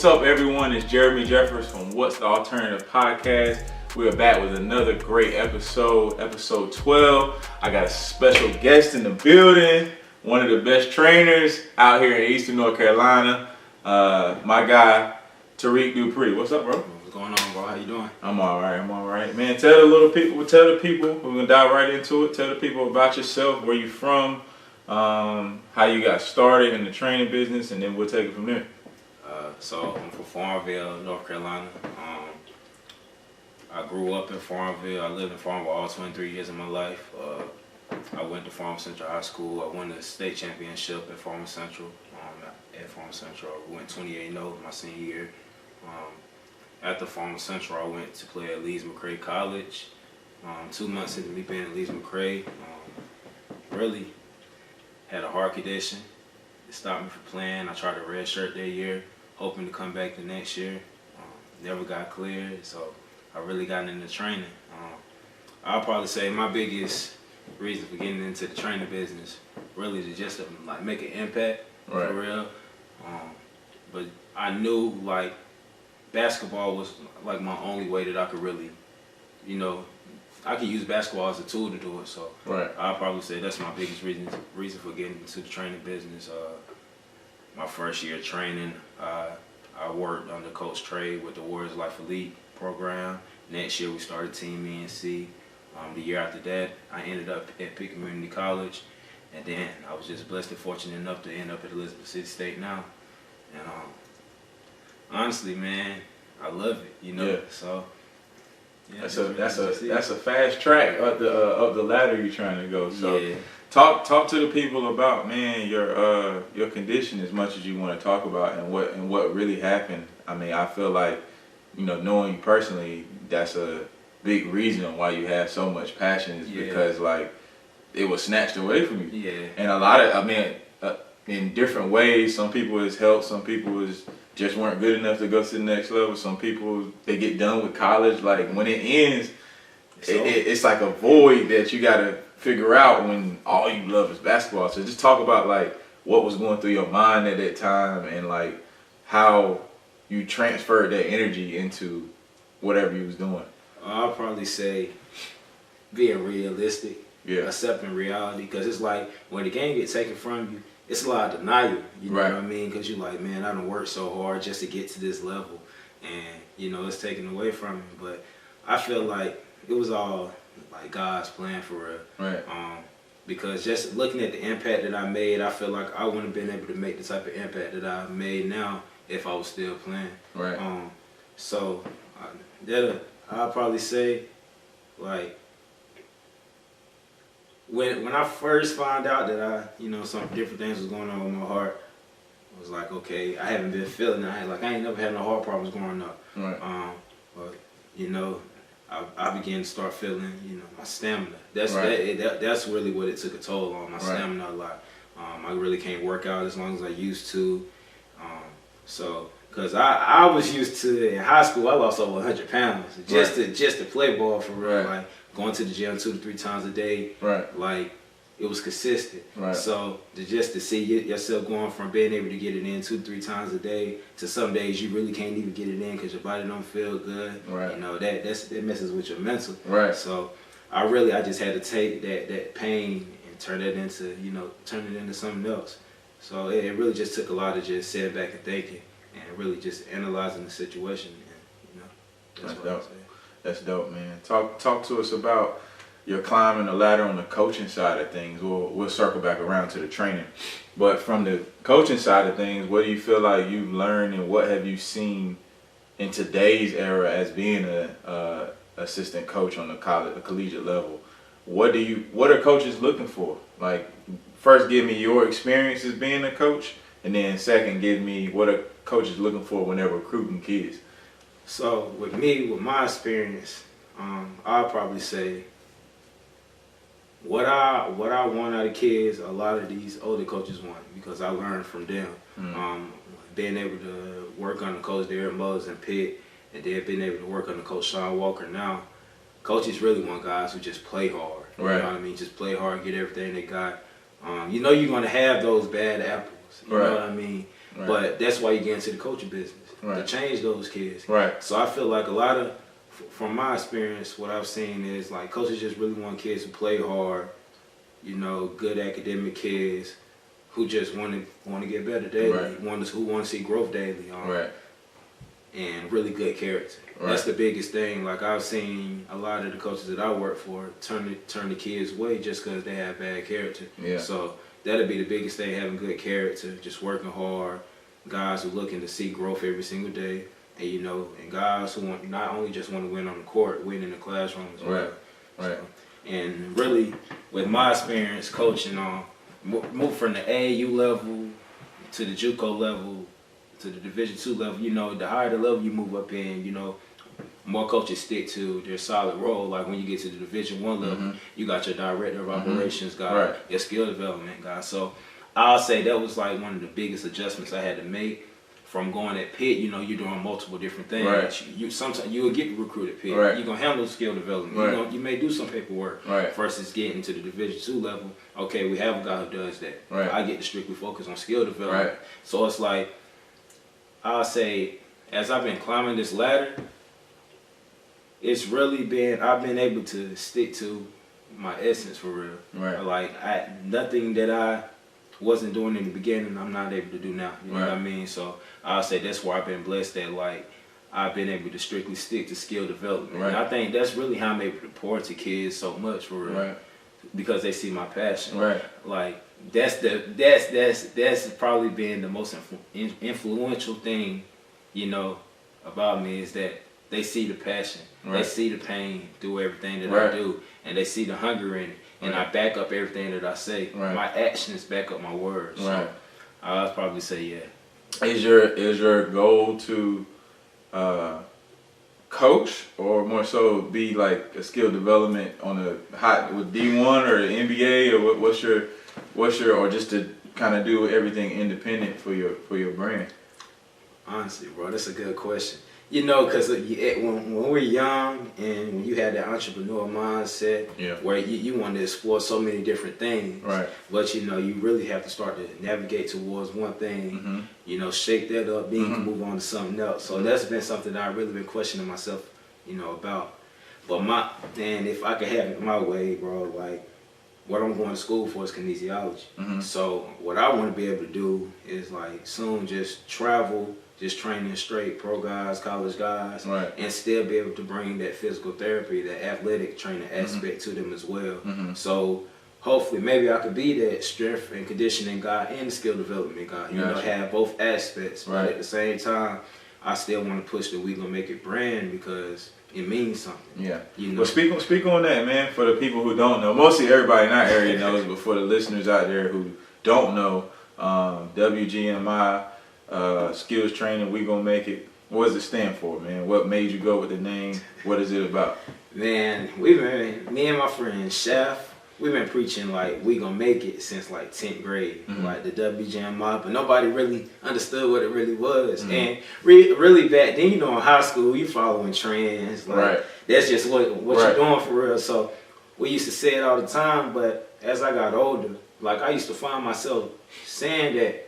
What's up, everyone? It's Jeremy Jeffers from What's the Alternative Podcast. We are back with another great episode, episode 12. I got a special guest in the building, one of the best trainers out here in Eastern North Carolina, my guy, Tyreek Dupree. What's up, bro? What's going on, bro? How you doing? I'm all right. Man, tell the people, we're going to dive right into it. Tell the people about yourself, where you from, how you got started in the training business, and then we'll take it from there. So I'm from Farmville, North Carolina. I grew up in Farmville. I lived in Farmville all 23 years of my life. I went to Farm Central High School. I won the state championship at Farm Central. I went 28-0 my senior year. After Farm Central, I went to play at Leeds-McRae College. 2 months into me being at Leeds-McRae, really had a heart condition. It stopped me from playing. I tried to redshirt that year, hoping to come back the next year. Never got cleared, so I really got into training. I'll probably say my biggest reason for getting into the training business really is just to like make an impact, right, for real. But I knew like basketball was like my only way that I could really, I could use basketball as a tool to do it. So right, I'll probably say that's my biggest reason for getting into the training business. My first year of training, I worked under Coach Trey with the Warriors Life Elite program. Next year we started Team ENC. The year after that, I ended up at Pitt Community College, and then I was just blessed and fortunate enough to end up at Elizabeth City State now. And honestly, man, I love it. Yeah. So yeah, that's a fast track up the ladder you're trying to go. So yeah. Talk to the people about, man, your condition as much as you want to talk about and what really happened. I mean, I feel like, knowing you personally, that's a big reason why you have so much passion is because like it was snatched away from you. Yeah. And a lot of, in different ways, some people it's helped, some people just weren't good enough to go to the next level. Some people, they get done with college. Like when it ends, it's like a void that you got to figure out when all you love is basketball. So just talk about like what was going through your mind at that time and like how you transferred that energy into whatever you was doing. I'll probably say being realistic, Yeah. accepting reality, because it's like when the game gets taken from you, it's a lot of denial, you know Right. what I mean? Because you're like, man, I done worked so hard just to get to this level, and it's taken away from me. But I feel like it was all like God's plan for real. Right. Because just looking at the impact that I made, I feel like I wouldn't have been able to make the type of impact that I made now if I was still playing. Right. So I'll probably say, like, when I first found out that some different things was going on with my heart, I was like, okay, I haven't been feeling it. I ain't never had no heart problems growing up. Right. But I began to start feeling, my stamina. That's Right. that's really what it took a toll on my Right. stamina a lot. I really can't work out as long as I used to. Because I was used to, in high school, I lost over 100 pounds just to play ball for real. Right. Like going to the gym 2 to 3 times a day. Right. Like it was consistent. Right. So to see yourself going from being able to get it in 2 to 3 times a day to some days you really can't even get it in because your body don't feel good. Right. That messes with your mental. Right. So I just had to take that pain and turn it into something else. So it really just took a lot of just sitting back and thinking and really just analyzing the situation. And, that's what I would say. That's dope, man. Talk to us about your climbing the ladder on the coaching side of things. We'll circle back around to the training. But from the coaching side of things, what do you feel like you've learned and what have you seen in today's era as being a assistant coach on the collegiate level? What are coaches looking for? Like, first give me your experience as being a coach, and then second give me what are coaches looking for when they're recruiting kids. So with my experience, I'll probably say what I want out of kids, a lot of these older coaches want, because I learned from them. Being able to work under Coach Derek Mullins and Pitt, and then being able to work under Coach Sean Walker now, coaches really want guys who just play hard. You know what I mean? Just play hard, get everything they got. You're going to have those bad apples. You know what I mean? Right. But that's why you get into the coaching business, right. to change those kids. Right. So I feel like a lot of, from my experience, what I've seen is like coaches just really want kids who play hard, you know, good academic kids who just want to get better daily, right. who want to see growth daily, right. and really good character. Right. That's the biggest thing. Like I've seen a lot of the coaches that I work for turn the kids away just because they have bad character. Yeah. So that'll be the biggest thing, having good character, just working hard, guys who looking to see growth every single day, and you know, and guys who want not only just want to win on the court, win in the classroom as well. Right. Right. So, and really, with my experience coaching on move from the AAU level to the JUCO level to the Division II level, you know, the higher the level you move up in, you know, more coaches stick to their solid role. Like when you get to the Division I level, you got your director of operations guy, right. your skill development guy. So I'll say that was like one of the biggest adjustments I had to make from going at Pitt. You know, you're doing multiple different things. Right. You sometimes you will get recruited at Pitt. Right. You're gonna handle skill development. Right. You may do some paperwork. Right. Versus getting to the Division II level. Okay, we have a guy who does that. Right. I get to strictly focus on skill development. Right. So it's like, I'll say, as I've been climbing this ladder, it's really been, I've been able to stick to my essence for real. Right. Like, nothing that I wasn't doing in the beginning, I'm not able to do now. You know Right. what I mean? So I'll say that's where I've been blessed that, like, I've been able to strictly stick to skill development. Right. And I think that's really how I'm able to pour into kids so much for real. Right. Because they see my passion. Right. Like, that's probably been the most influential thing, you know, about me, is that they see the passion. Right. They see the pain through everything that Right. I do, and they see the hunger in it. And Right. I back up everything that I say. Right. My actions back up my words. Right. So I'll probably say yeah. Is your goal to coach, or more so be like a skill development on a hot with D1 or the NBA, or what's your or just to kind of do everything independent for your brand? Honestly, bro, that's a good question. You know, because when we're young and when you had that entrepreneur mindset, Yeah. where you want to explore so many different things, Right. but you know, you really have to start to navigate towards one thing, you know, shake that up, then you can move on to something else. So that's been something that I've really been questioning myself, you know, about. But if I could have it my way, bro, like, what I'm going to school for is kinesiology. So what I want to be able to do is, like, soon just travel, just training straight pro guys, college guys, Right. and still be able to bring that physical therapy, that athletic training aspect to them as well. So hopefully maybe I could be that strength and conditioning guy and the skill development guy. You know, Gotcha. have both aspects, Right. but at the same time, I still want to push the We Gonna Make It brand because it means something. Yeah. You know? Well, speak on that, man. For the people who don't know, mostly everybody in our area knows, but for the listeners out there who don't know, WGMI skills training, We Gonna Make It. What does it stand for, man? What made you go with the name? What is it about? Man, me and my friend Chef, we've been preaching like we gonna make it since like 10th grade, like the WGMI, but nobody really understood what it really was. And really back then, you know, in high school, you following trends, like Right. that's just what Right. you're doing for real. So we used to say it all the time, but as I got older, like I used to find myself saying that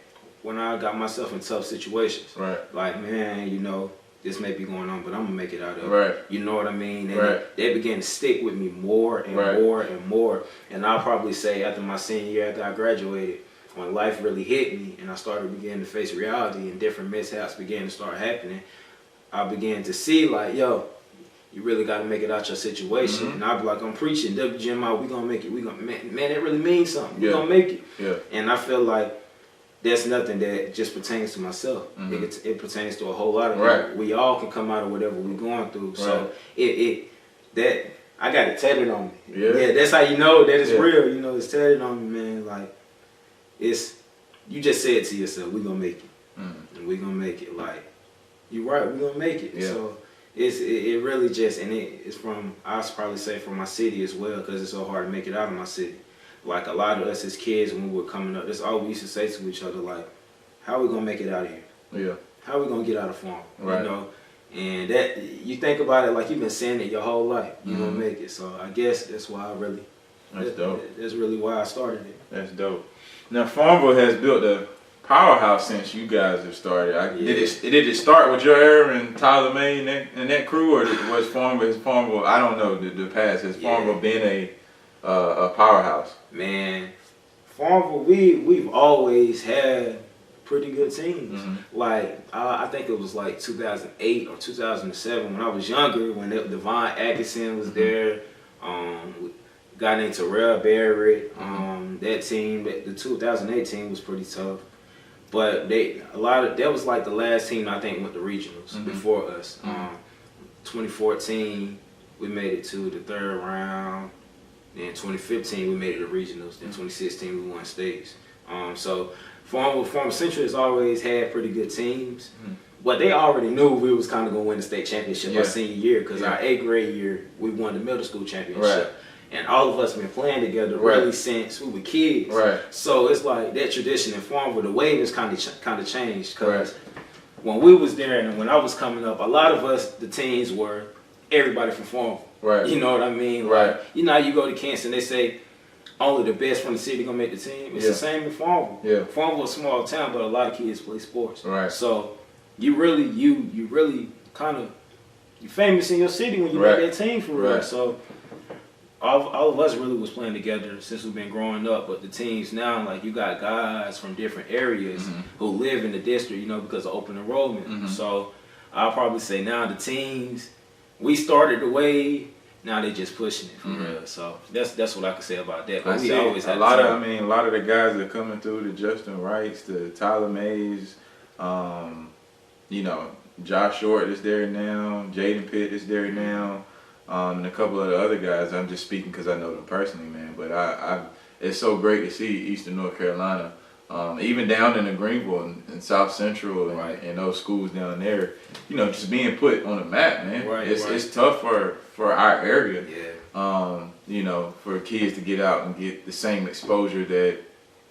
when I got myself in tough situations. Right. Like, man, you know, this may be going on, but I'm gonna make it out of it. Right. You know what I mean? And Right. they began to stick with me more and Right. more and more. And I'll probably say after my senior year, after I graduated, when life really hit me and I started beginning to face reality and different mishaps began to start happening, I began to see like, yo, you really got to make it out your situation. And I'll be like, I'm preaching, WGMI, we gonna make it. We gonna, man, it really means something. We gonna make it. Yeah. And I feel like that's nothing that just pertains to myself. It pertains to a whole lot of people. Right. We all can come out of whatever we're going through. Right. So that I got it tatted on me. Yeah. That's how you know that it's Yeah. real. You know, it's tatted on me, man. Like, you just said to yourself, we gonna make it. And we gonna make it. Like, you right, we gonna make it. Yeah. So it really just, and it's from, I would probably say from my city as well, because it's so hard to make it out of my city. Like a lot of us as kids when we were coming up, that's all we used to say to each other, like, how are we gonna make it out of here? Yeah. How are we gonna get out of farm? Right. You know? And that, you think about it like you've been saying it your whole life. You're gonna make it. So I guess that's why That's dope. That's really why I started it. That's dope. Now, Farmville has built a powerhouse since you guys have started. Yeah. Did it start with your era and Tyler May and that crew, or was Farmville? I don't know the past. Has Farmville been a powerhouse? Man, Farmville, we've always had pretty good teams. Mm-hmm. Like I think it was like 2008 or 2007 when I was younger, when Devon Atkinson was there. A guy named Terrell Barrett. That team, the 2008 team was pretty tough. But that was like the last team I think went to regionals before us. 2014 we made it to the third round. Then 2015 we made it to regionals. Then 2016 we won states. So Farm Central has always had pretty good teams. But they already knew we was kind of going to win the state championship our senior year, because our 8th grade year we won the middle school championship. Right. And all of us been playing together really since we were kids. Right. So it's like that tradition in Farmville, the wave has kind of changed, because when we was there and when I was coming up, a lot of us, the teams were everybody from Farmville. Right. You know what I mean? Right. Like, you know how you go to Kansas and they say only the best from the city gonna make the team? It's the same in Farmville. Yeah. Farmville is a small town, but a lot of kids play sports. Right. So you really kind of, you famous in your city when you make that team for real. So all of us really was playing together since we've been growing up, but the teams now, like, you got guys from different areas who live in the district, you know, because of open enrollment. So I'll probably say now the teams, we started the wave, now they just pushing it for real. So that's what I can say about that. But we always had a lot of the guys that are coming through, the Justin Wrights, the Tyler Mays, you know, Josh Short is there now, Jaden Pitt is there now. And a couple of the other guys, I'm just speaking because I know them personally, man. But it's so great to see Eastern North Carolina, even down in the Greenville and South Central and those schools down there, you know, just being put on the map, man. It's tough for our area, you know, for kids to get out and get the same exposure that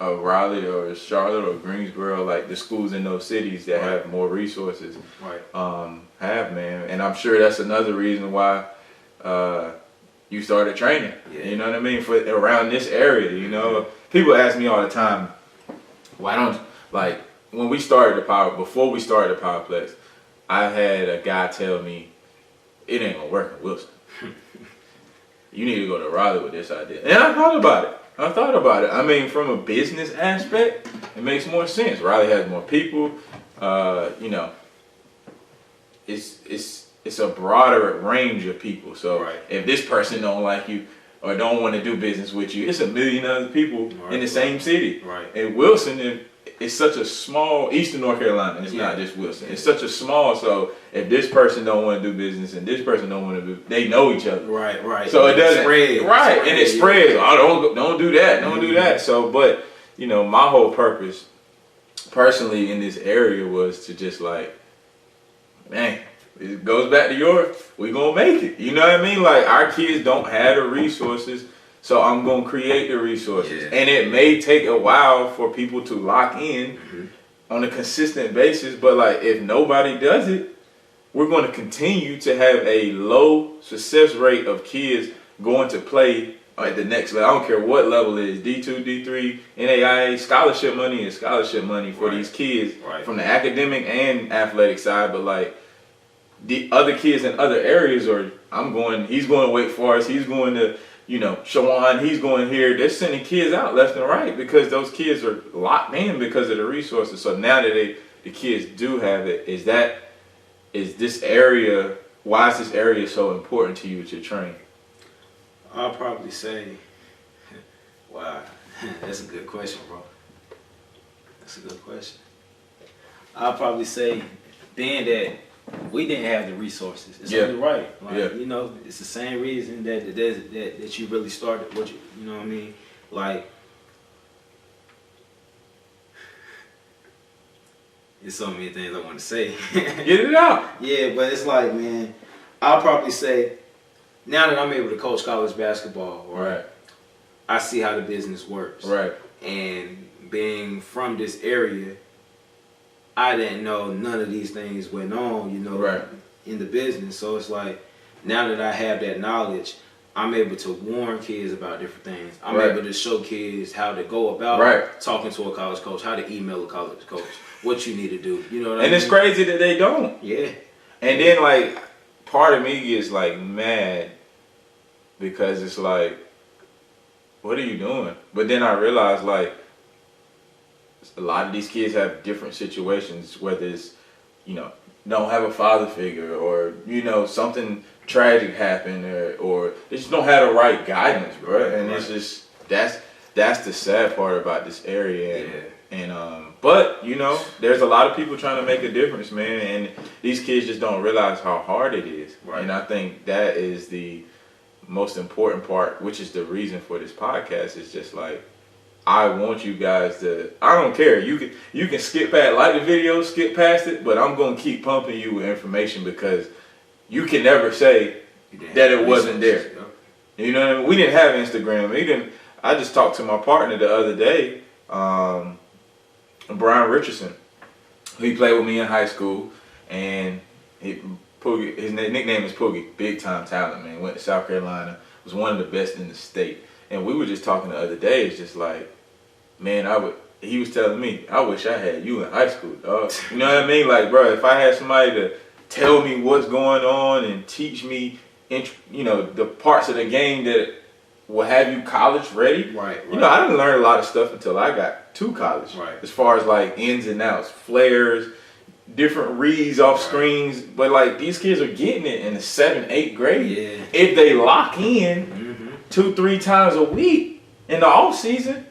Raleigh or Charlotte or Greensboro, like the schools in those cities that have more resources, have, man. And I'm sure that's another reason why you started training. You know what I mean? For around this area, you know. People ask me all the time, why don't, like, when we started before we started the Powerplex, I had a guy tell me, it ain't gonna work in Wilson. You need to go to Raleigh with this idea. And I thought about it. I mean, from a business aspect, it makes more sense. Raleigh has more people. You know, it's a broader range of people. So if this person don't like you or don't want to do business with you, it's a million other people in the same city. And Wilson is such a small, Eastern North Carolina, it's not just Wilson. It's such a small, so if this person don't want to do business and this person don't want to do, they know each other. So it doesn't spread. And it spreads. Oh, don't do that. Don't do that. So, but, you know, my whole purpose personally in this area was to just like, man, it goes back to yours, we gonna make it. You know what I mean? Like, our kids don't have the resources, so I'm gonna create the resources. And it may take a while for people to lock in on a consistent basis, but like, if nobody does it, we're gonna continue to have a low success rate of kids going to play at the next level. I don't care what level it is, D2, D3, NAIA, scholarship money is scholarship money for these kids from the academic and athletic side, but like, the other kids in other areas he's going to Wake Forest, he's going to, you know, Shawan, he's going here. They're sending kids out left and right because those kids are locked in because of the resources. So now that the kids do have it, is this area, why is this area so important to you to train? I'll probably say, wow, that's a good question, bro. That's a good question. I'll probably say, being that we didn't have the resources. It's only right. Like, you know, it's the same reason that you really started what you know what I mean? Like, there's so many things I want to say. Get it out. Yeah, but it's like, man, I'll probably say, now that I'm able to coach college basketball, I see how the business works. And being from this area, I didn't know none of these things went on, you know, in the business. So it's like, now that I have that knowledge, I'm able to warn kids about different things. I'm Right. able to show kids how to go about talking to a college coach, how to email a college coach, what you need to do. You know what I mean? And it's crazy that they don't. Yeah. And then like part of me gets like mad because it's like, what are you doing? But then I realize like a lot of these kids have different situations, whether it's, you know, don't have a father figure or, you know, something tragic happened or they just don't have the right guidance, bro. And it's just that's the sad part about this area. And but you know, there's a lot of people trying to make a difference, man, and these kids just don't realize how hard it is. Right. And I think that is the most important part, which is the reason for this podcast. Is just like, I want you guys to, I don't care, you can skip past, like the video, skip past it, but I'm gonna keep pumping you with information because you can never say that it wasn't there. You know what I mean? We didn't have Instagram. I just talked to my partner the other day, Brian Richardson. He played with me in high school, and Poogie, his nickname is Poogie. Big time talent, man. Went to South Carolina. Was one of the best in the state. And we were just talking the other day. It's just like, man, he was telling me, I wish I had you in high school, dog. You know what I mean? Like, bro, if I had somebody to tell me what's going on and teach me, you know, the parts of the game that will have you college ready. Right. You know, I didn't learn a lot of stuff until I got to college. Right. As far as like ins and outs, flares, different reads off screens. But like these kids are getting it in the 7th, 8th grade. Yeah. If they lock in 2-3 times a week in the off season.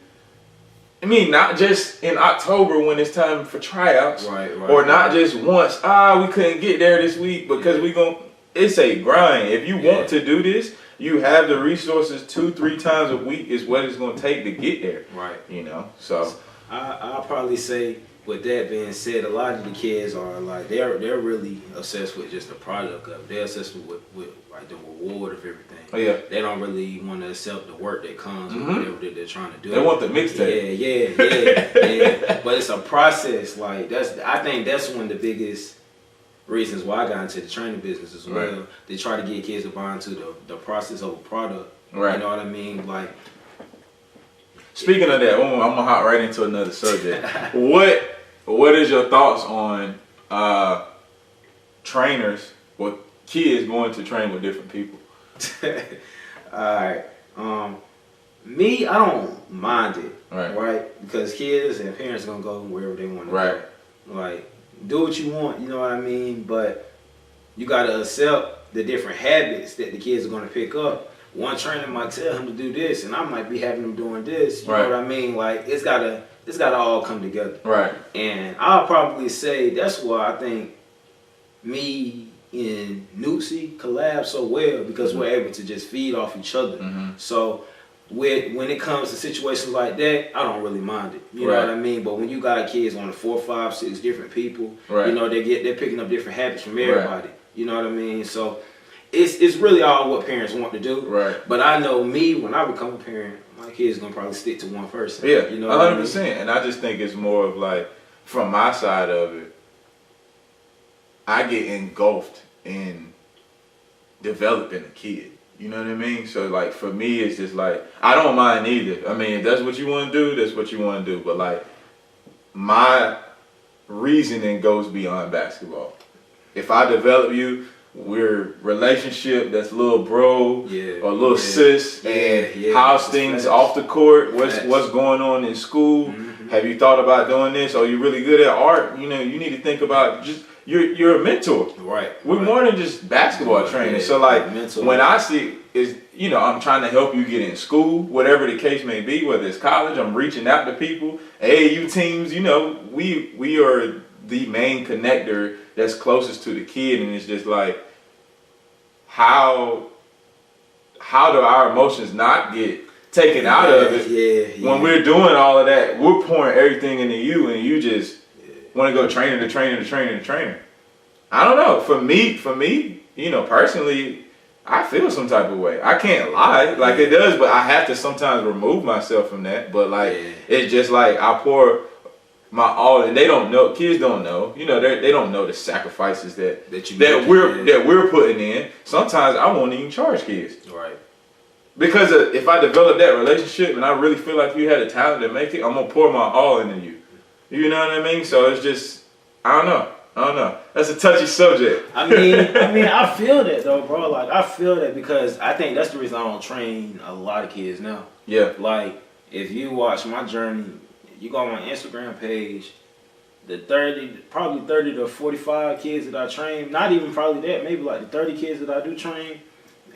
I mean, not just in October when it's time for tryouts, or not just once. We couldn't get there this week because it's a grind. If you want to do this, you have the resources 2-3 times a week is what it's going to take to get there. Right. You know, so I'll probably say, with that being said, a lot of the kids are like they're really obsessed with just the product of it. They're obsessed with like the reward of everything. Oh, yeah. They don't really want to accept the work that comes with whatever that they're trying to do. They want the mixtape. Yeah. But it's a process. Like I think that's one of the biggest reasons why I got into the training business as well. Right. They try to get kids to buy into the process of a product. Right. You know what I mean? Like, speaking of that, I'm gonna hop right into another subject. What is your thoughts on trainers or kids going to train with different people? Alright. Me, I don't mind it. Right. Because kids and parents are gonna go wherever they want to Right. go. Like, do what you want, you know what I mean? But you gotta accept the different habits that the kids are gonna pick up. One trainer might tell him to do this, and I might be having them doing this. You know what I mean? Like, it's gotta all come together. Right. And I'll probably say that's why I think me and Newsy collab so well, because we're able to just feed off each other. So when it comes to situations like that, I don't really mind it. You know what I mean? But when you got kids on 4, 5, 6 different people, you know, they're picking up different habits from everybody. You know what I mean? So it's really all what parents want to do. Right. But I know me, when I become a parent, my kid's gonna probably stick to one person. Yeah, you know 100%. I mean? And I just think it's more of like, from my side of it, I get engulfed in developing a kid. You know what I mean? So like for me, it's just like, I don't mind either. I mean, if that's what you want to do, that's what you want to do. But like, my reasoning goes beyond basketball. If I develop you, we're relationship, that's little bro or little sis, and how's things off the court, what's going on in school. Have you thought about doing this? Are you really good at art? You know, you need to think about just you're a mentor. We're more than just basketball training. So like when I see is, you know, I'm trying to help you get in school, whatever the case may be, whether it's college, I'm reaching out to people, AAU teams, you know, we are the main connector that's closest to the kid, and it's just like, how do our emotions not get taken out of it when we're doing all of that? We're pouring everything into you, and you just want to go trainer to trainer to trainer to trainer. I don't know. For me, you know, personally, I feel some type of way. I can't lie, like it does, but I have to sometimes remove myself from that. But like, it's just like I pour my all, and they don't know. Kids don't know. You know, they don't know the sacrifices that we're putting in. Sometimes I won't even charge kids. Because if I develop that relationship and I really feel like you had a talent to make it, I'm gonna pour my all into you. You know what I mean? So it's just, I don't know. That's a touchy subject. I mean, I feel that though, bro. Like I feel that because I think that's the reason I don't train a lot of kids now. Yeah. Like if you watch my journey, you go on my Instagram page. The 30 to 45 kids that I train, not even probably that, maybe like the 30 kids that I do train,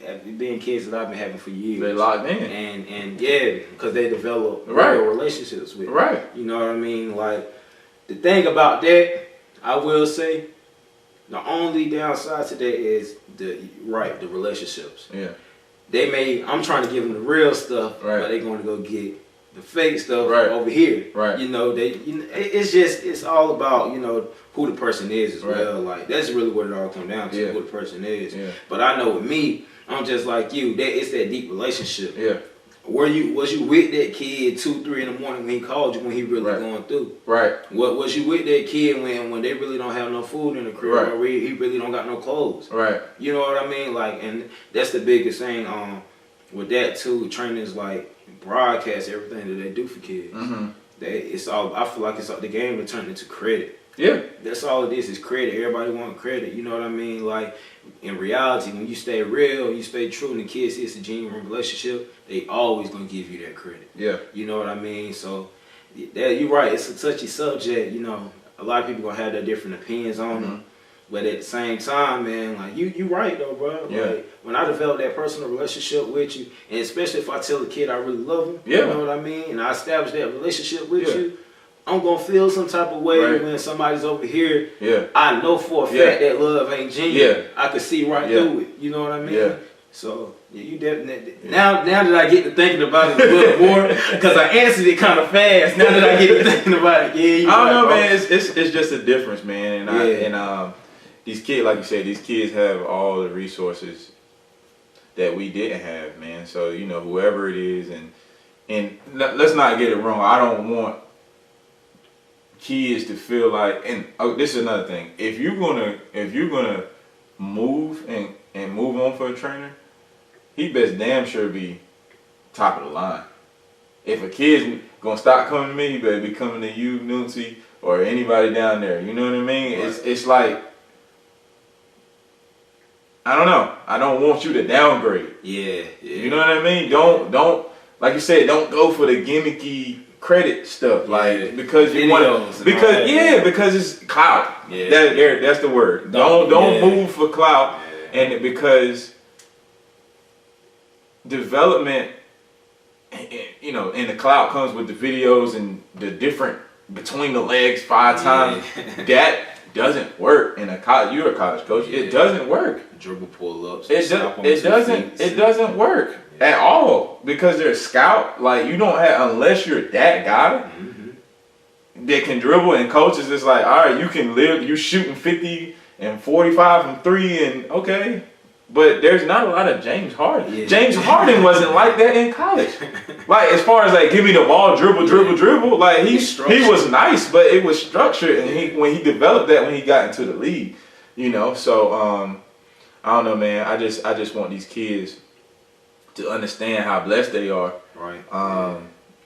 have been kids that I've been having for years. They locked in. And yeah, because they develop right. real relationships with. Right. You know what I mean? Like, the thing about that, I will say, the only downside to that is the relationships. Yeah. I'm trying to give them the real stuff, right. but they're going to go get the fake stuff right. over here. Right. You know, it's all about, you know, who the person is as well. Like, that's really what it all comes down to, who the person is. Yeah. But I know with me, I'm just like you. It's that deep relationship. Yeah. Was you with that kid 2, 3 in the morning when he called you when he really going through? Right. Was you with that kid when they really don't have no food in the crib or he really don't got no clothes? Right. You know what I mean? Like, and that's the biggest thing. With that too, trainers like broadcast everything that they do for kids. Mm-hmm. I feel like it's the game to turn into credit. Yeah. That's all it is credit. Everybody want credit. You know what I mean? Like, in reality, when you stay real, you stay true, and the kids see it's a genuine relationship, they always gonna give you that credit. Yeah. You know what I mean? So, you're right. It's a touchy subject. You know, a lot of people gonna have their different opinions on it. But at the same time, man, like you right though, bro. Yeah. Like, when I develop that personal relationship with you, and especially if I tell a kid I really love him, you know what I mean, and I establish that relationship with you, I'm gonna feel some type of way when somebody's over here. Yeah. I know for a fact that love ain't genuine. Yeah. I could see right through it. You know what I mean? Yeah. So you definitely now that I get to thinking about it a little more, because I answered it kind of fast. Now that I get to thinking about it, I don't know, man. It's just a difference, man. And these kids, like you said, these kids have all the resources that we didn't have, man. So you know, whoever it is, and let's not get it wrong. I don't want kids to feel like, and this is another thing. If you're gonna move and move on for a trainer, he best damn sure be top of the line. If a kid's gonna stop coming to me, he better be coming to you, Nuncy, or anybody down there. You know what I mean? Right. It's like, I don't know. I don't want you to downgrade. Yeah. You know what I mean? Don't like you said. Don't go for the gimmicky credit stuff, like because you want to, because it's clout. Yeah. That's the word. Don't move for clout, and because development, you know, and the clout comes with the videos and the different between the legs 5 times. That doesn't work in a college. You're a college coach. It doesn't work. Dribble pull-ups. It doesn't work at all, because they're a scout. Like, you don't have, unless you're that guy that can dribble, and coaches is like, all right, you can live. You shooting 50 and 45 from 3, and okay. But there's not a lot of James Harden. Yeah. James Harden wasn't like that in college. Like, as far as like, give me the ball, dribble. Like, he was nice, but it was structured, and when he developed that when he got into the league, you know. So I don't know, man. I just want these kids to understand how blessed they are. Right.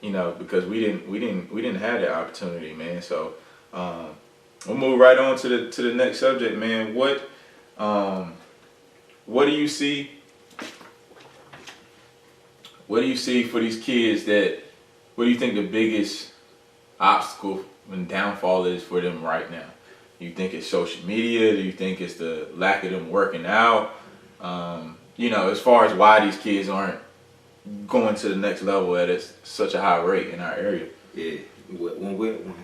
You know, because we didn't have that opportunity, man. So we'll move right on to the next subject, man. What do you see? What do you see for these kids what do you think the biggest obstacle and downfall is for them right now? You think it's social media? Do you think it's the lack of them working out? You know, as far as why these kids aren't going to the next level at such a high rate in our area. Yeah, when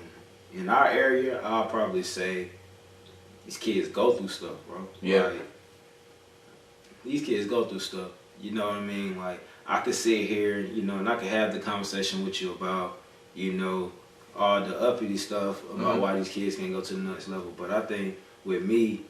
in our area, I'll probably say these kids go through stuff, bro. Yeah. Like, these kids go through stuff. You know what I mean? Like, I could sit here, you know, and I could have the conversation with you about, you know, all the uppity stuff about why these kids can't go to the next level. But I think with me,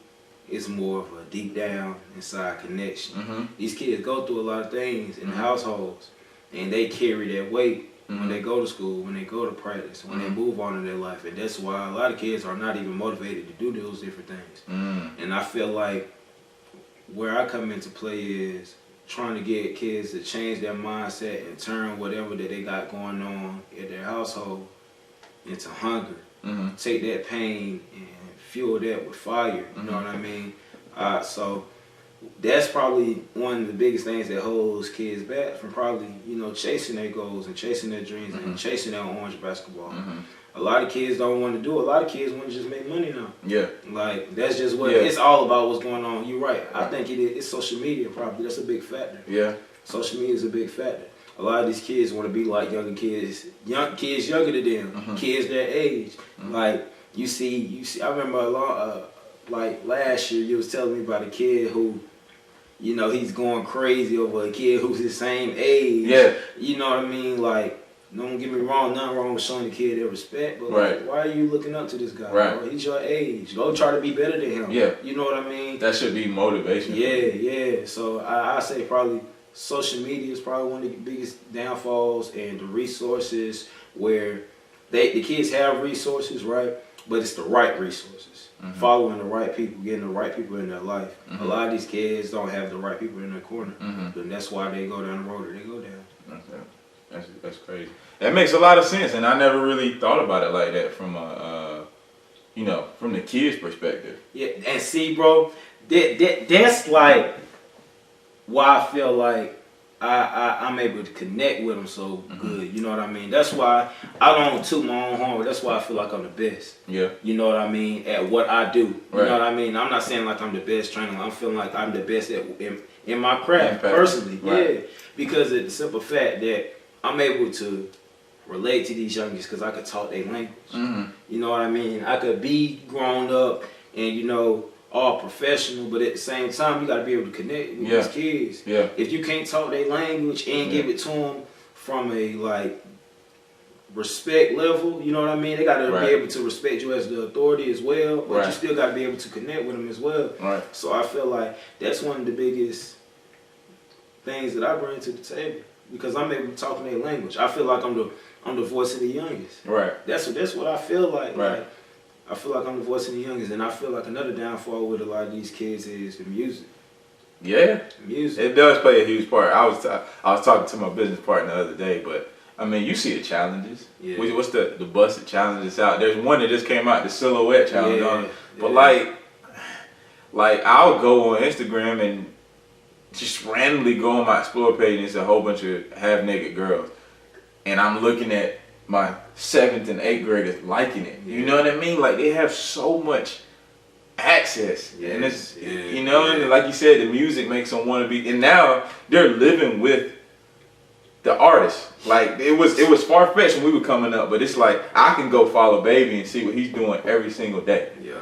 it's more of a deep down inside connection. These kids go through a lot of things in households, and they carry that weight when they go to school, when they go to practice, when they move on in their life. And that's why a lot of kids are not even motivated to do those different things. And I feel like where I come into play is trying to get kids to change their mindset and turn whatever that they got going on in their household into hunger. Mm-hmm. Take that pain and fuel that with fire. You know what I mean? So that's probably one of the biggest things that holds kids back from probably, chasing their goals and chasing their dreams and chasing their orange basketball. A lot of kids don't want to do it. A lot of kids want to just make money now. Yeah. Like, that's just what it's all about, what's going on. You're right. I think it's social media probably. That's a big factor. Yeah. Social media is a big factor. A lot of these kids want to be like younger kids, kids younger than them, kids their age. Like, you see, I remember like last year, you was telling me about a kid who, he's going crazy over a kid who's his same age. Yeah. You know what I mean? Like, don't get me wrong, nothing wrong with showing the kid their respect, but right. Why are you looking up to this guy? Right. Bro? He's your age. Go try to be better than him. Yeah. You know what I mean? That should be motivation. Yeah. So I say probably social media is probably one of the biggest downfalls, and the resources where the kids have resources, right? But it's the right resources. Following the right people, getting the right people in their life. A lot of these kids don't have the right people in their corner. And that's why they go down the road that they go down. Okay. That's crazy. That makes a lot of sense, and I never really thought about it like that from from the kids' perspective. Yeah, and see, bro, that's like why I feel like I'm able to connect with them so good. You know what I mean? That's why I don't toot my own horn. That's why I feel like I'm the best. Yeah. You know what I mean? At what I do. You right. know what I mean? I'm not saying like I'm the best trainer. I'm feeling like I'm the best in my craft personally. Right. Yeah. Because of the simple fact that I'm able to relate to these youngins because I could talk their language. You know what I mean? I could be grown up and, all professional, but at the same time, you got to be able to connect with these kids. Yeah. If you can't talk their language and give it to them from a, respect level, you know what I mean? They got to be able to respect you as the authority as well, but you still got to be able to connect with them as well. Right. So I feel like that's one of the biggest things that I bring to the table. Because I'm able to talk in their language. I feel like I'm the voice of the youngest. Right. That's what I feel like. Right. Like, I feel like I'm the voice of the youngest, and I feel like another downfall with a lot of these kids is the music. Yeah. The music. It does play a huge part. I was talking to my business partner the other day, but I mean, you see the challenges. Yeah. What's the busted challenges out? There's one that just came out, the silhouette challenge. Yeah. But like I'll go on Instagram and just randomly go on my Explore page and it's a whole bunch of half-naked girls. And I'm looking at my 7th and 8th graders liking it. You know what I mean? Like, they have so much access. Yeah. And it's, and like you said, the music makes them want to be, and now they're living with the artist. Like, it was far-fetched when we were coming up, but it's like, I can go follow Baby and see what he's doing every single day. Yeah.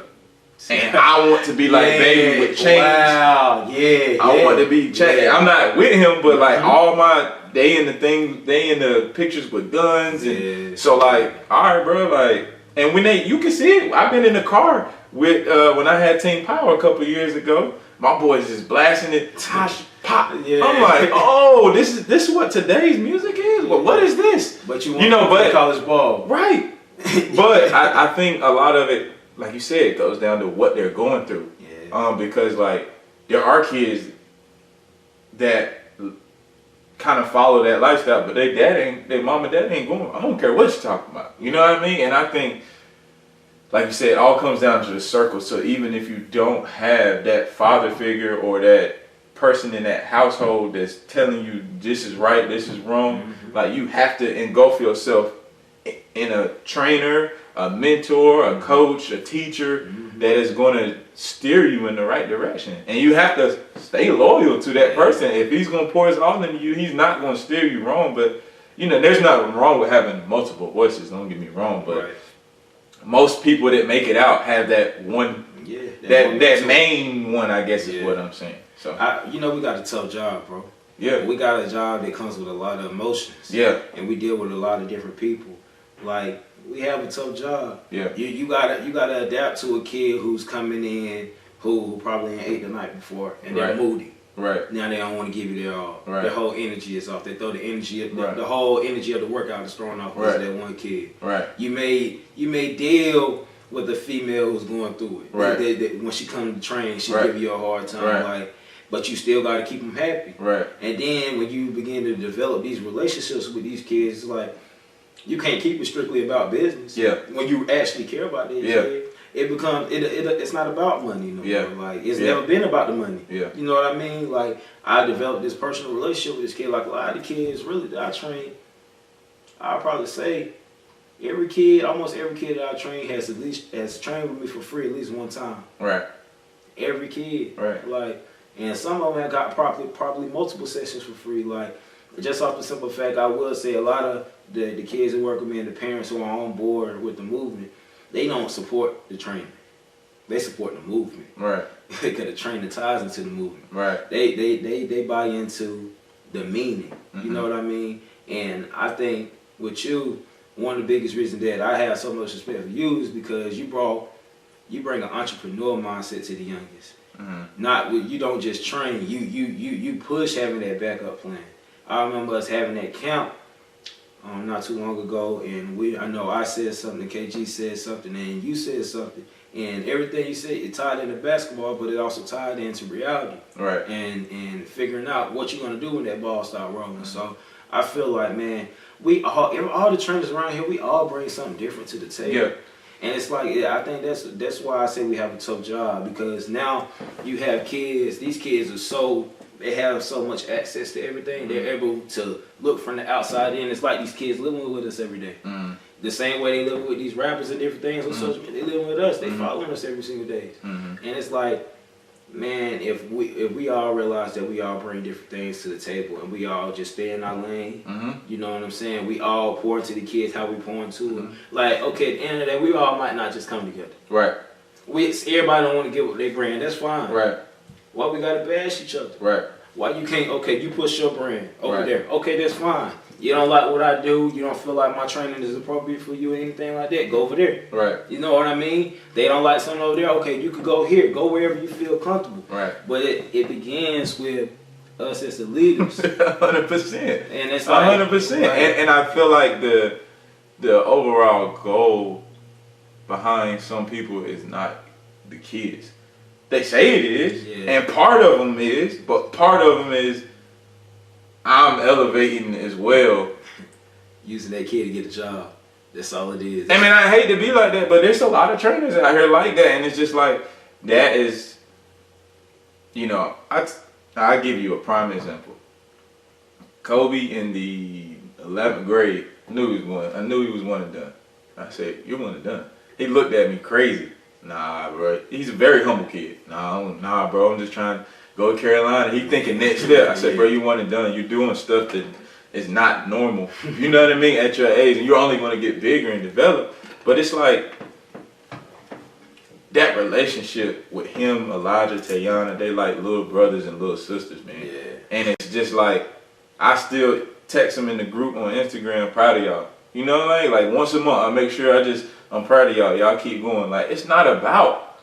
And I want to be like Baby with chains. Wow, I want to be chains. I'm not with him, but like all my they in the pictures with guns, and so like, all right, bro, like, and when you can see it. I've been in the car with when I had Team Power a couple years ago. My boys just blasting it, Tosh pop. Yeah. I'm like, oh, this is what today's music is. Well, what is this? But you want to play college ball, right? But I think a lot of it, like you said, goes down to what they're going through. Yeah. Because like there are kids that kind of follow that lifestyle, but their mom and dad ain't going. I don't care what you're talking about. You know what I mean? And I think, like you said, it all comes down to the circle. So even if you don't have that father figure or that person in that household that's telling you this is right, this is wrong, like you have to engulf yourself in a trainer, a mentor, a coach, a teacher that is going to steer you in the right direction. And you have to stay loyal to that person. If he's going to pour his all into you, he's not going to steer you wrong. But, there's nothing wrong with having multiple voices, don't get me wrong. But most people that make it out have that one, that main one, I guess is what I'm saying. So we got a tough job, bro. Yeah. We got a job that comes with a lot of emotions. Yeah. And we deal with a lot of different people. Like, we have a tough job. Yeah. You gotta adapt to a kid who's coming in who probably ain't ate the night before and they're moody. Right. Now they don't want to give you their all. Right. Their whole energy is off. They throw the energy, the whole energy of the workout is thrown off because of that one kid. Right. You may deal with a female who's going through it. Right. When she comes to train, she give you a hard time. Right. Like, but you still got to keep them happy. Right. And then when you begin to develop these relationships with these kids, it's like you can't keep it strictly about business. Yeah. When you actually care about these kids, it becomes it's not about money no more. Like it's never been about the money. Yeah. You know what I mean? Like I developed this personal relationship with this kid. Like a lot of the kids really that I train, I'll probably say almost every kid that I train has trained with me for free at least one time. Right. Every kid. Right. Like, and some of them have got probably multiple sessions for free. Like, just off the simple fact, I will say a lot of the kids that work with me and the parents who are on board with the movement, they don't support the training. They support the movement. Right. Because the training ties into the movement. Right. They buy into the meaning. Mm-hmm. You know what I mean? And I think with you, one of the biggest reasons that I have so much respect for you is because you bring an entrepreneur mindset to the youngest. Mm-hmm. You don't just train. You push having that backup plan. I remember us having that camp not too long ago, and I know I said something, KG said something, and you said something, and everything you said, it tied into basketball, but it also tied into reality. Right. And figuring out what you're gonna do when that ball start rolling. Mm-hmm. So I feel like, man, all the trainers around here, we all bring something different to the table. Yeah. And it's like, I think that's why I say we have a tough job, because now you have kids. These kids they have so much access to everything. Mm-hmm. They're able to look from the outside in. It's like these kids living with us every day. Mm-hmm. The same way they live with these rappers and different things on social media, they live with us. They following us every single day. Mm-hmm. And it's like, man, if we all realize that we all bring different things to the table and we all just stay in our lane, you know what I'm saying? We all pour into the kids how we pour into them. Like, okay, at the end of the day, we all might not just come together. Right. Everybody don't want to give up their brand. That's fine. Right. Why we gotta bash each other? Right. Why you can't? Okay, you push your brand over there. Okay, that's fine. You don't like what I do. You don't feel like my training is appropriate for you or anything like that. Go over there. Right. You know what I mean? They don't like something over there. Okay, you could go here. Go wherever you feel comfortable. Right. But it begins with us as the leaders. 100%. And it's like 100%. And I feel like the overall goal behind some people is not the kids. They say it is, and part of them is, but part of them is I'm elevating as well. Using that kid to get a job. That's all it is. I mean, I hate to be like that, but there's a lot of trainers out here like that, and it's just like, that is, you know, I'll give you a prime example. Kobe in the 11th grade I knew he was one and done. I said, "You're one and done." He looked at me crazy. Nah, bro. He's a very humble kid. Nah, bro. I'm just trying to go to Carolina. He thinking next step. I said, bro, you one and done. You're doing stuff that is not normal. You know what I mean? At your age, and you're only going to get bigger and develop. But it's like that relationship with him, Elijah, Tayana, they like little brothers and little sisters, man. Yeah. And it's just like, I still text them in the group on Instagram, proud of y'all. You know what I mean? Like once a month, I make sure I'm proud of y'all. Y'all keep going. Like, it's not about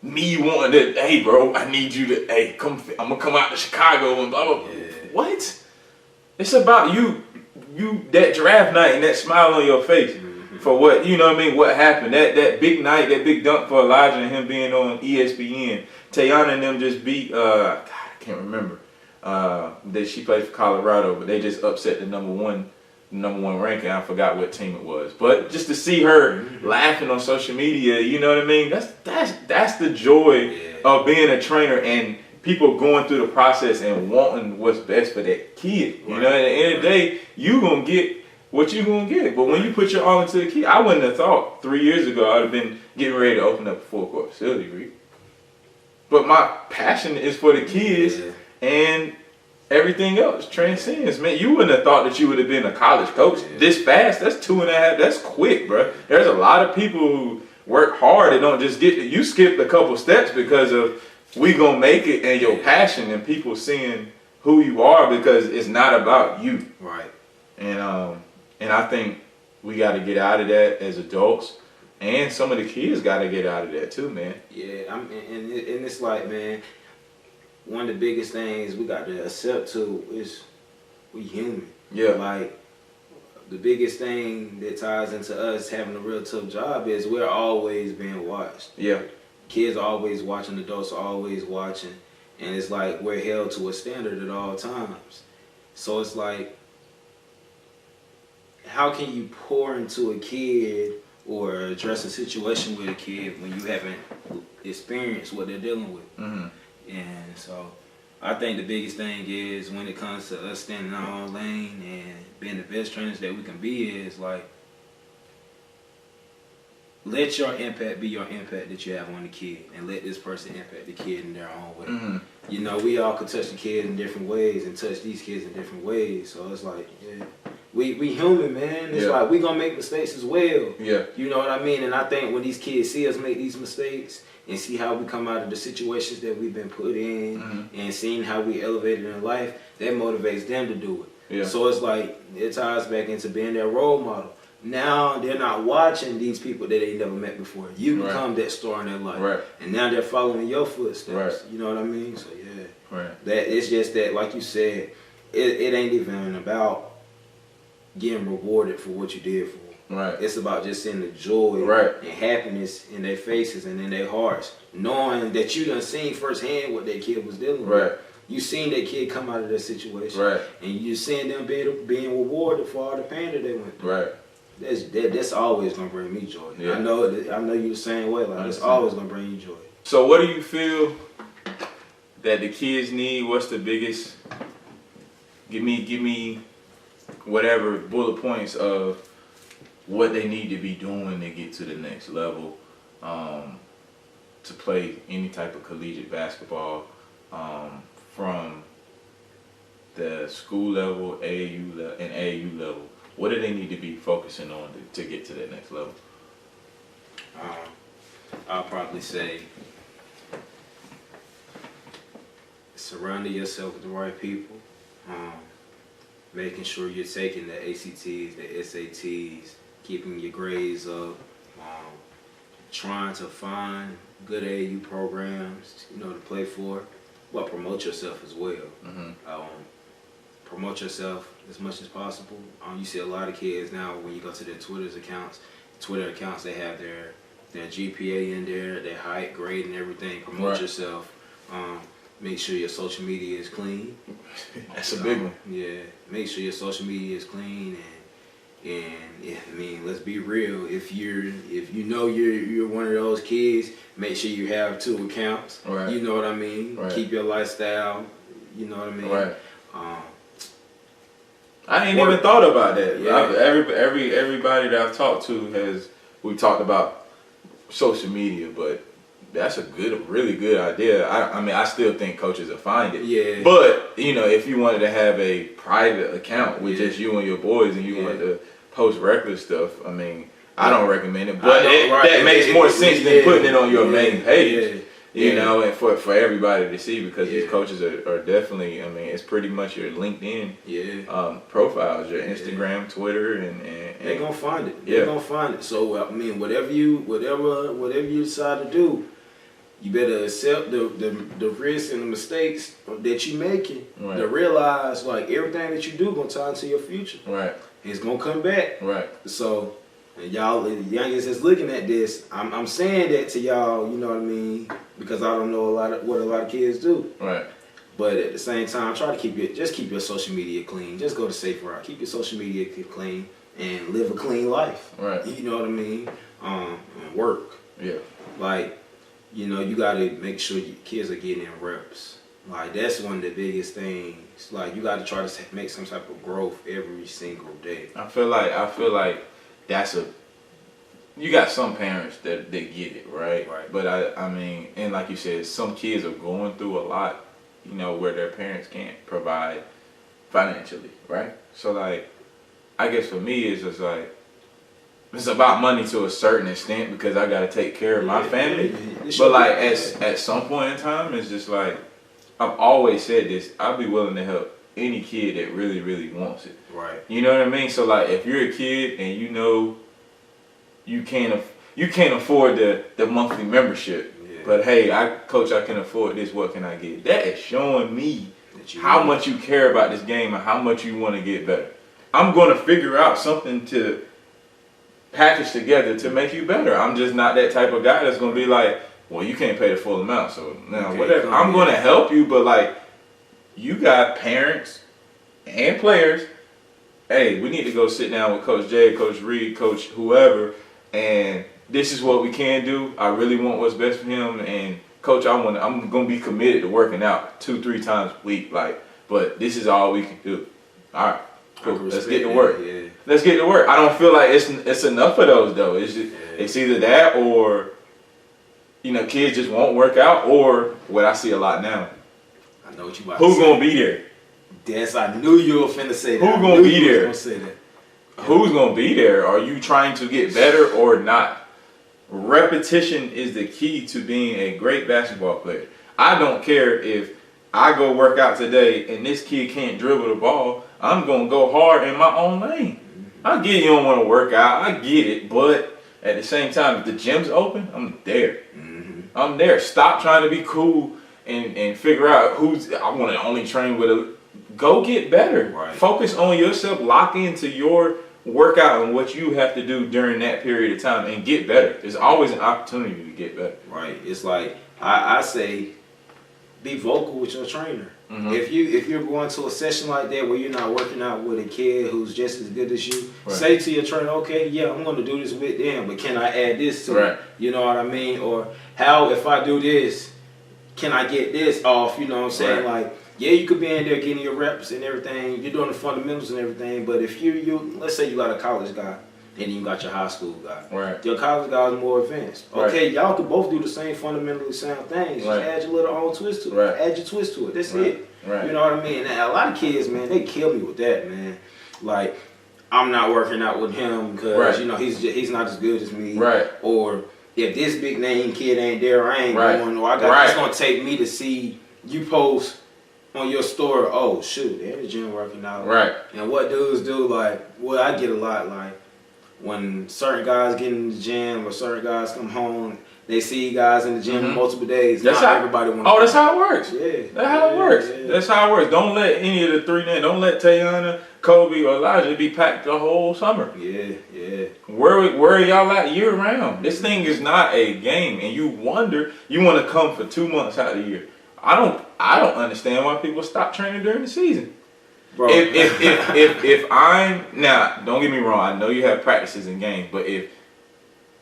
me wanting to, hey, bro, I need you to, hey, come, I'm going to come out to Chicago and blah, blah, blah. Yeah. What? It's about you, that draft night and that smile on your face for what, you know what I mean, what happened. That big night, that big dunk for Elijah and him being on ESPN. Tayana and them just beat, God, I can't remember. She played for Colorado, but they just upset the number one ranking. I forgot what team it was, but just to see her laughing on social media, you know what I mean? That's the joy of being a trainer and people going through the process and wanting what's best for that kid. You know, at the end of the day, you gonna get what you gonna get. But when you put your all into the kid, I wouldn't have thought 3 years ago I'd have been getting ready to open up a full court facility, Reed. But my passion is for the kids and everything else transcends. Man, you wouldn't have thought that you would have been a college coach this fast. That's 2.5. That's quick, bro. There's a lot of people who work hard and don't just get it. You skipped a couple steps because of we gonna make it and your passion and people seeing who you are, because it's not about you. Right. And I think we got to get out of that as adults, and some of the kids got to get out of that too, man. Yeah, and it's like, man, one of the biggest things we got to accept too is we human. Yeah. Like, the biggest thing that ties into us having a real tough job is we're always being watched. Yeah. Kids are always watching, adults are always watching. And it's like we're held to a standard at all times. So it's like, how can you pour into a kid or address a situation with a kid when you haven't experienced what they're dealing with? Mm-hmm. And so I think the biggest thing is when it comes to us standing in our own lane and being the best trainers that we can be is like, let your impact be your impact that you have on the kid, and let this person impact the kid in their own way. Mm-hmm. You know, we all could touch the kid in different ways and touch these kids in different ways. So it's like, yeah, we human, man. It's like we gonna make mistakes as well. Yeah. You know what I mean? And I think when these kids see us make these mistakes and see how we come out of the situations that we've been put in and seeing how we elevated in life, that motivates them to do it. Yeah. So it's like, it ties back into being their role model. Now they're not watching these people that they never met before. You become that star in their life. Right. And now they're following your footsteps. Right. You know what I mean? So yeah. Right. That it's just that, like you said, it ain't even about getting rewarded for what you did for them. Right. It's about just seeing the joy and happiness in their faces and in their hearts, knowing that you done seen firsthand what that kid was dealing with. You seen that kid come out of that situation. Right. And you seen them being rewarded for all the pain that they went through. Right. That's always gonna bring me joy. Yeah. I know you the same way. Like, it's always gonna bring you joy. So what do you feel that the kids need? What's the biggest? Give me whatever bullet points of what they need to be doing to get to the next level, to play any type of collegiate basketball, from the school level, AAU level. What do they need to be focusing on to get to that next level? I'll probably say surrounding yourself with the right people, making sure you're taking the ACTs, the SATs, keeping your grades up, trying to find good AAU programs, to play for, but promote yourself as well. Promote yourself as much as possible. You see a lot of kids now when you go to their Twitter accounts, they have their GPA in there, their height, grade, and everything. Promote yourself. Make sure your social media is clean. That's a big one. Yeah, make sure your social media is clean, and let's be real. If you know you're one of those kids, make sure you have 2 accounts. Right. You know what I mean. Right. Keep your lifestyle. You know what I mean. Right. I ain't even thought about that. Yeah. Everybody that I've talked to we talked about social media, but that's a really good idea. I mean, I still think coaches will find it. Yeah. But if you wanted to have a private account with just you and your boys, and you wanted to post regular stuff, I mean, I don't recommend it. But that makes more sense than putting it on your main page. And for everybody to see, because these coaches are definitely, I mean, it's pretty much your LinkedIn profiles, your Instagram, Twitter, and they're gonna find it. They're gonna find it. So I mean, whatever you decide to do, you better accept the risks and the mistakes that you're making. Right. To realize, like, everything that you do gonna tie into your future. Right. It's gonna come back. Right. So, y'all, the youngest that's looking at this, I'm saying that to y'all, you know what I mean, because I don't know what a lot of kids do. Right. But at the same time, try to keep your social media clean. Just go the safe route. Keep your social media clean and live a clean life. Right. You know what I mean? And work. Yeah. Like, you gotta make sure your kids are getting in reps. Like, that's one of the biggest things. Like, you gotta try to make some type of growth every single day. I feel like that's you got some parents that they get it, right? Right. But I mean, and like you said, some kids are going through a lot, where their parents can't provide financially, right? So, like, I guess for me, it's just like, it's about money to a certain extent, because I got to take care of my family. But like, at some point in time, it's just like, I've always said this, I'll be willing to help any kid that really, really wants it. Right. You know what I mean? So, like, if you're a kid and you can't afford the monthly membership, but hey, coach, I can afford this, what can I get? That is showing me how much you care about this game and how much you want to get better. I'm going to figure out something to package together to make you better. I'm just not that type of guy that's going to be like, well, you can't pay the full amount, so now Okay, whatever. I'm going to help you, but like, you got parents and players. Hey, we need to go sit down with Coach Jay, Coach Reed, Coach whoever, and this is what we can do. I really want what's best for him, and Coach, I'm gonna be committed to working out 2-3 times a week, like, but this is all we can do. All right, cool. Let's get to work. Yeah. Let's get to work. I don't feel like it's enough of those though. It's just it's either that or, you know, kids just won't work out, or what I see a lot now. I know what you about Who's to say. gonna be there? Yes, I knew you were finna say that. Who's gonna be there? Gonna say that. Who's gonna be there? Are you trying to get better or not? Repetition is the key to being a great basketball player. I don't care if I go work out today and this kid can't dribble the ball. I'm gonna go hard in my own lane. I get you don't want to work out. I get it, but at the same time, if the gym's open, I'm there. I'm there. Stop trying to be cool and figure out I want to only train with a. Go get better. Right. Focus on yourself. Lock into your workout and what you have to do during that period of time and get better. There's always an opportunity to get better. Right. It's like I say, be vocal with your trainer. Mm-hmm. If you're going to a session like that where you're not working out with a kid who's just as good as you, Right. say to your trainer, okay, yeah, I'm going to do this with them, but can I add this to Right. it? You know what I mean? Or how, if I do this, can I get this off? You know what I'm saying? Right. Like, yeah, you could be in there getting your reps and everything. You're doing the fundamentals and everything. But if you let's say you got a college guy and you got your high school guy. Right. Your college guy is more advanced. Okay, Right. y'all could both do the same fundamentally sound things. Just Right. add your little own twist to it. Right. Add your twist to it. That's Right. it. Right. You know what I mean? And a lot of kids, man, they kill me with that, man. Like, I'm not working out with him because Right. you know he's not as good as me. Right. Or if this big name kid ain't there, I ain't Right. going. Or it's gonna take me to see you post on your story. Oh shoot, they're in the gym working out. Right. And what dudes do, like, well, I get a lot, like, when certain guys get in the gym or certain guys come home, they see guys in the gym Mhm. multiple days. That's Not how everybody want. Oh, that's how it works. Yeah. That's how it works. Yeah. That's how it works. Don't let any of the three names. Don't let Tayana, Kobe, or Elijah be packed the whole summer. Yeah, yeah. Where are y'all at year round? This thing is not a game, and you wonder you want to come for 2 months out of the year. I don't understand why people stop training during the season. Bro. If I'm now, don't get me wrong. I know you have practices and games, but if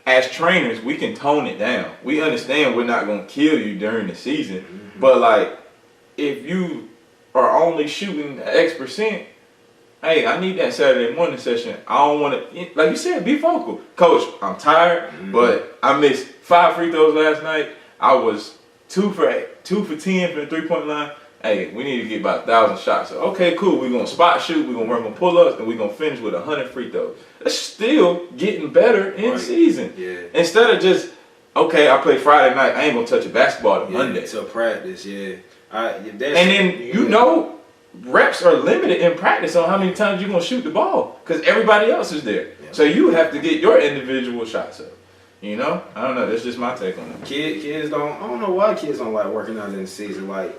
as trainers we can tone it down. We understand we're not gonna kill you during the season, but like if you are only shooting X%, hey, I need that Saturday morning session. I don't want to, like you said, be vocal. Coach, I'm tired, but I missed 5 free throws last night. I was 2 for 10 from the 3-point line. Hey, we need to get about 1,000 shots. So, okay, cool. We're going to spot shoot. We're going to work on pull-ups, and we're going to finish with 100 free throws. That's still getting better in Right. season. Yeah. Instead of just, okay, I play Friday night. I ain't going to touch a basketball till Yeah, Monday. to practice, yeah. And then, you know, reps are limited in practice on how many times you're going to shoot the ball because everybody else is there. Yeah. So you have to get your individual shots up. You know? I don't know. That's just my take on it. Kids don't. I don't know why kids don't like working out in the season. Like,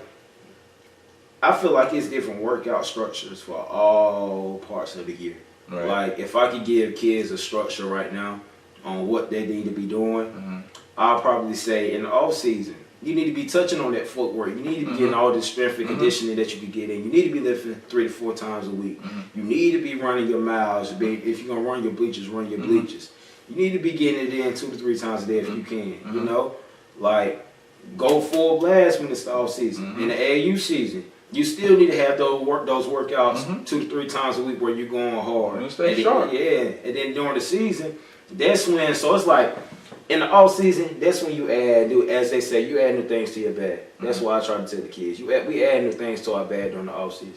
I feel like it's different workout structures for all parts of the year. Right. Like, if I could give kids a structure right now on what they need to be doing, Mm-hmm. I'll probably say in the off season, you need to be touching on that footwork. You need to be getting all the strength and conditioning that you can get in. You need to be lifting 3 to 4 times a week. You need to be running your miles. If you're gonna run your bleachers, run your bleachers. You need to be getting it in 2 to 3 times a day if you can. You know, like go full blast when it's the off season. In the AAU season, you still need to have those workouts 2 to 3 times a week where you're going hard. And stay then, sharp. Yeah, and then during the season, that's when. So it's like in the off season, that's when you add as they say, you add new things to your bag. That's why I try to tell the kids, we add new things to our bag during the off season.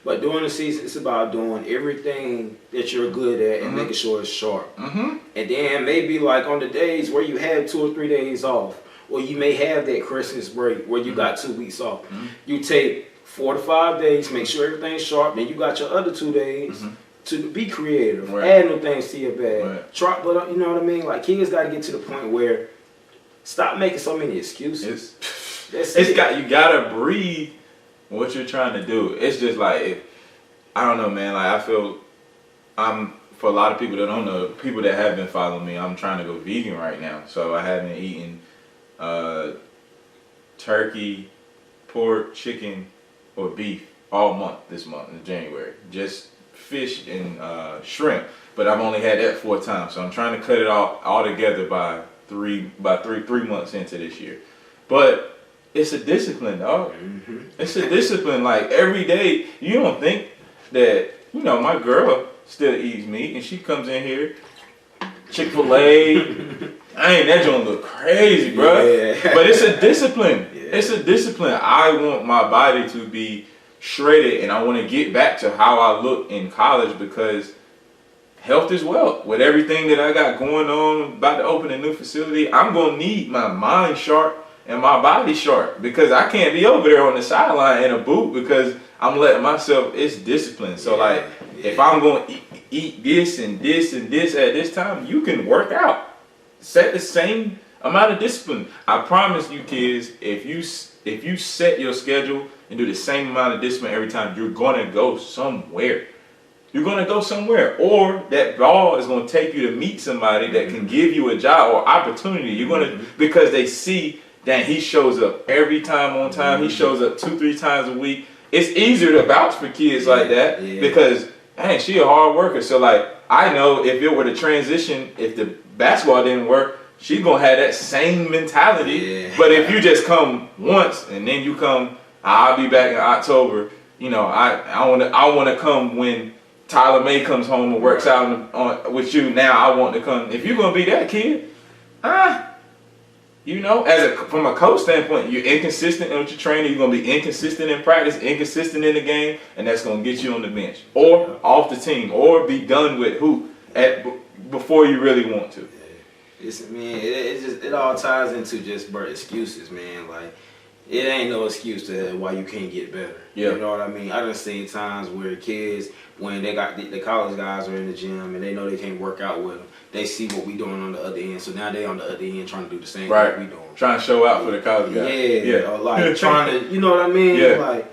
But during the season, it's about doing everything that you're good at and making sure it's sharp. And then maybe like on the days where you have 2 or 3 days off, or you may have that Christmas break where you got 2 weeks off. You take 4 to 5 days, make sure everything's sharp. Then you got your other 2 days to be creative, add new things to your bag. Right. But you know what I mean? Like kids got to get to the point where stop making so many excuses. You gotta breathe what you're trying to do. It's just like I don't know, man. Like I feel for a lot of people that don't know, people that have been following me, I'm trying to go vegan right now. So I haven't eaten turkey, pork, chicken, or beef all month this month in January. Just fish and shrimp, but I've only had that 4 times, so I'm trying to cut it all together by three months into this year. But it's a discipline, dog. It's a discipline. Like every day, you don't think that my girl still eats meat, and she comes in here, Chick-fil-A. That joint look crazy, bro. Yeah. But it's a discipline. Yeah. It's a discipline. I want my body to be shredded, and I want to get back to how I looked in college, because health is wealth. With everything that I got going on, about to open a new facility, I'm going to need my mind sharp and my body sharp, because I can't be over there on the sideline in a boot, because I'm letting myself, it's discipline. So if I'm going to eat this and this and this at this time, you can work out. Set the same amount of discipline. I promise you, kids, if you set your schedule and do the same amount of discipline every time, you're going to go somewhere. You're going to go somewhere. Or that ball is going to take you to meet somebody that can give you a job or opportunity. You're going to, because they see that he shows up every time on time. He shows up 2-3 times a week. It's easier to vouch for kids like that because, dang, she a hard worker. So, I know if it were to transition, if the basketball didn't work, she's going to have that same mentality. Yeah. But if you just come once and then you come, I'll be back in October. I want to come when Tyler May comes home and works out with you. Now I want to come. If you're going to be that kid, from a coach standpoint, you're inconsistent with your training. You're going to be inconsistent in practice, inconsistent in the game, and that's going to get you on the bench or off the team or be done with before you really want to. It all ties into just excuses, man. Like, it ain't no excuse to why you can't get better. Yeah. You know what I mean? I done seen times where kids, when they got the college guys are in the gym and they know they can't work out with them, they see what we doing on the other end, so now they on the other end trying to do the same thing we doing. Trying to show out for the college guys. Yeah. Trying to, you know what I mean? Yeah.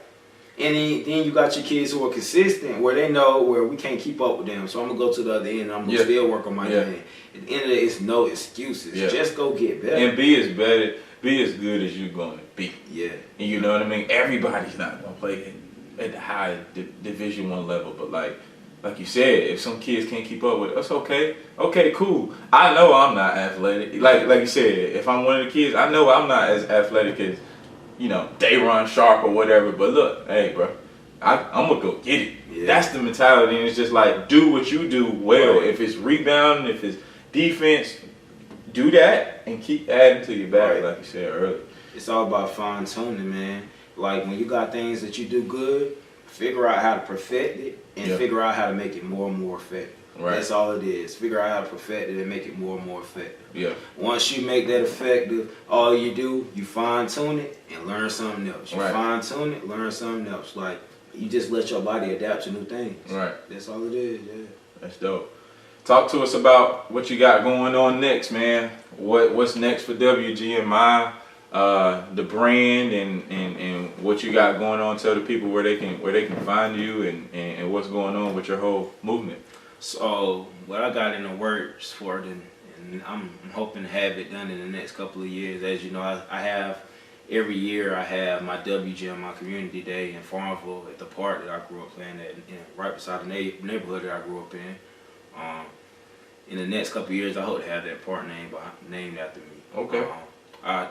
And then you got your kids who are consistent, where they know where we can't keep up with them. So I'm going to go to the other end and I'm going to still work on my end. At the end of it, it's no excuses. Yeah. Just go get better. And be as good as you're going to be. Yeah. And you know what I mean? Everybody's not going to play at the high Division I level. But like you said, if some kids can't keep up with it, that's okay. Okay, cool. I know I'm not athletic. Like you said, if I'm one of the kids, I know I'm not as athletic as Dayron Sharp or whatever, but look, hey, bro, I'm going to go get it. Yeah. That's the mentality, and it's just do what you do well. Right. If it's rebounding, if it's defense, do that and keep adding to your bag, like you said earlier. It's all about fine-tuning, man. Like, when you got things that you do good, figure out how to perfect it and figure out how to make it more and more effective. Right. That's all it is. Figure out how to perfect it and make it more and more effective. Yeah. Once you make that effective, all you do, you fine-tune it and learn something else. You fine-tune it, learn something else. Like, you just let your body adapt to new things. Right. That's all it is, That's dope. Talk to us about what you got going on next, man. What's next for WGMI, the brand, and what you got going on. Tell the people where they can find you and what's going on with your whole movement. So what I got in the works for it, and I'm hoping to have it done in the next couple of years. As you know, I have every year I have my WGM, my community day in Farmville at the park that I grew up playing at, right beside the neighborhood that I grew up in. In the next couple of years, I hope to have that park named after me. Okay.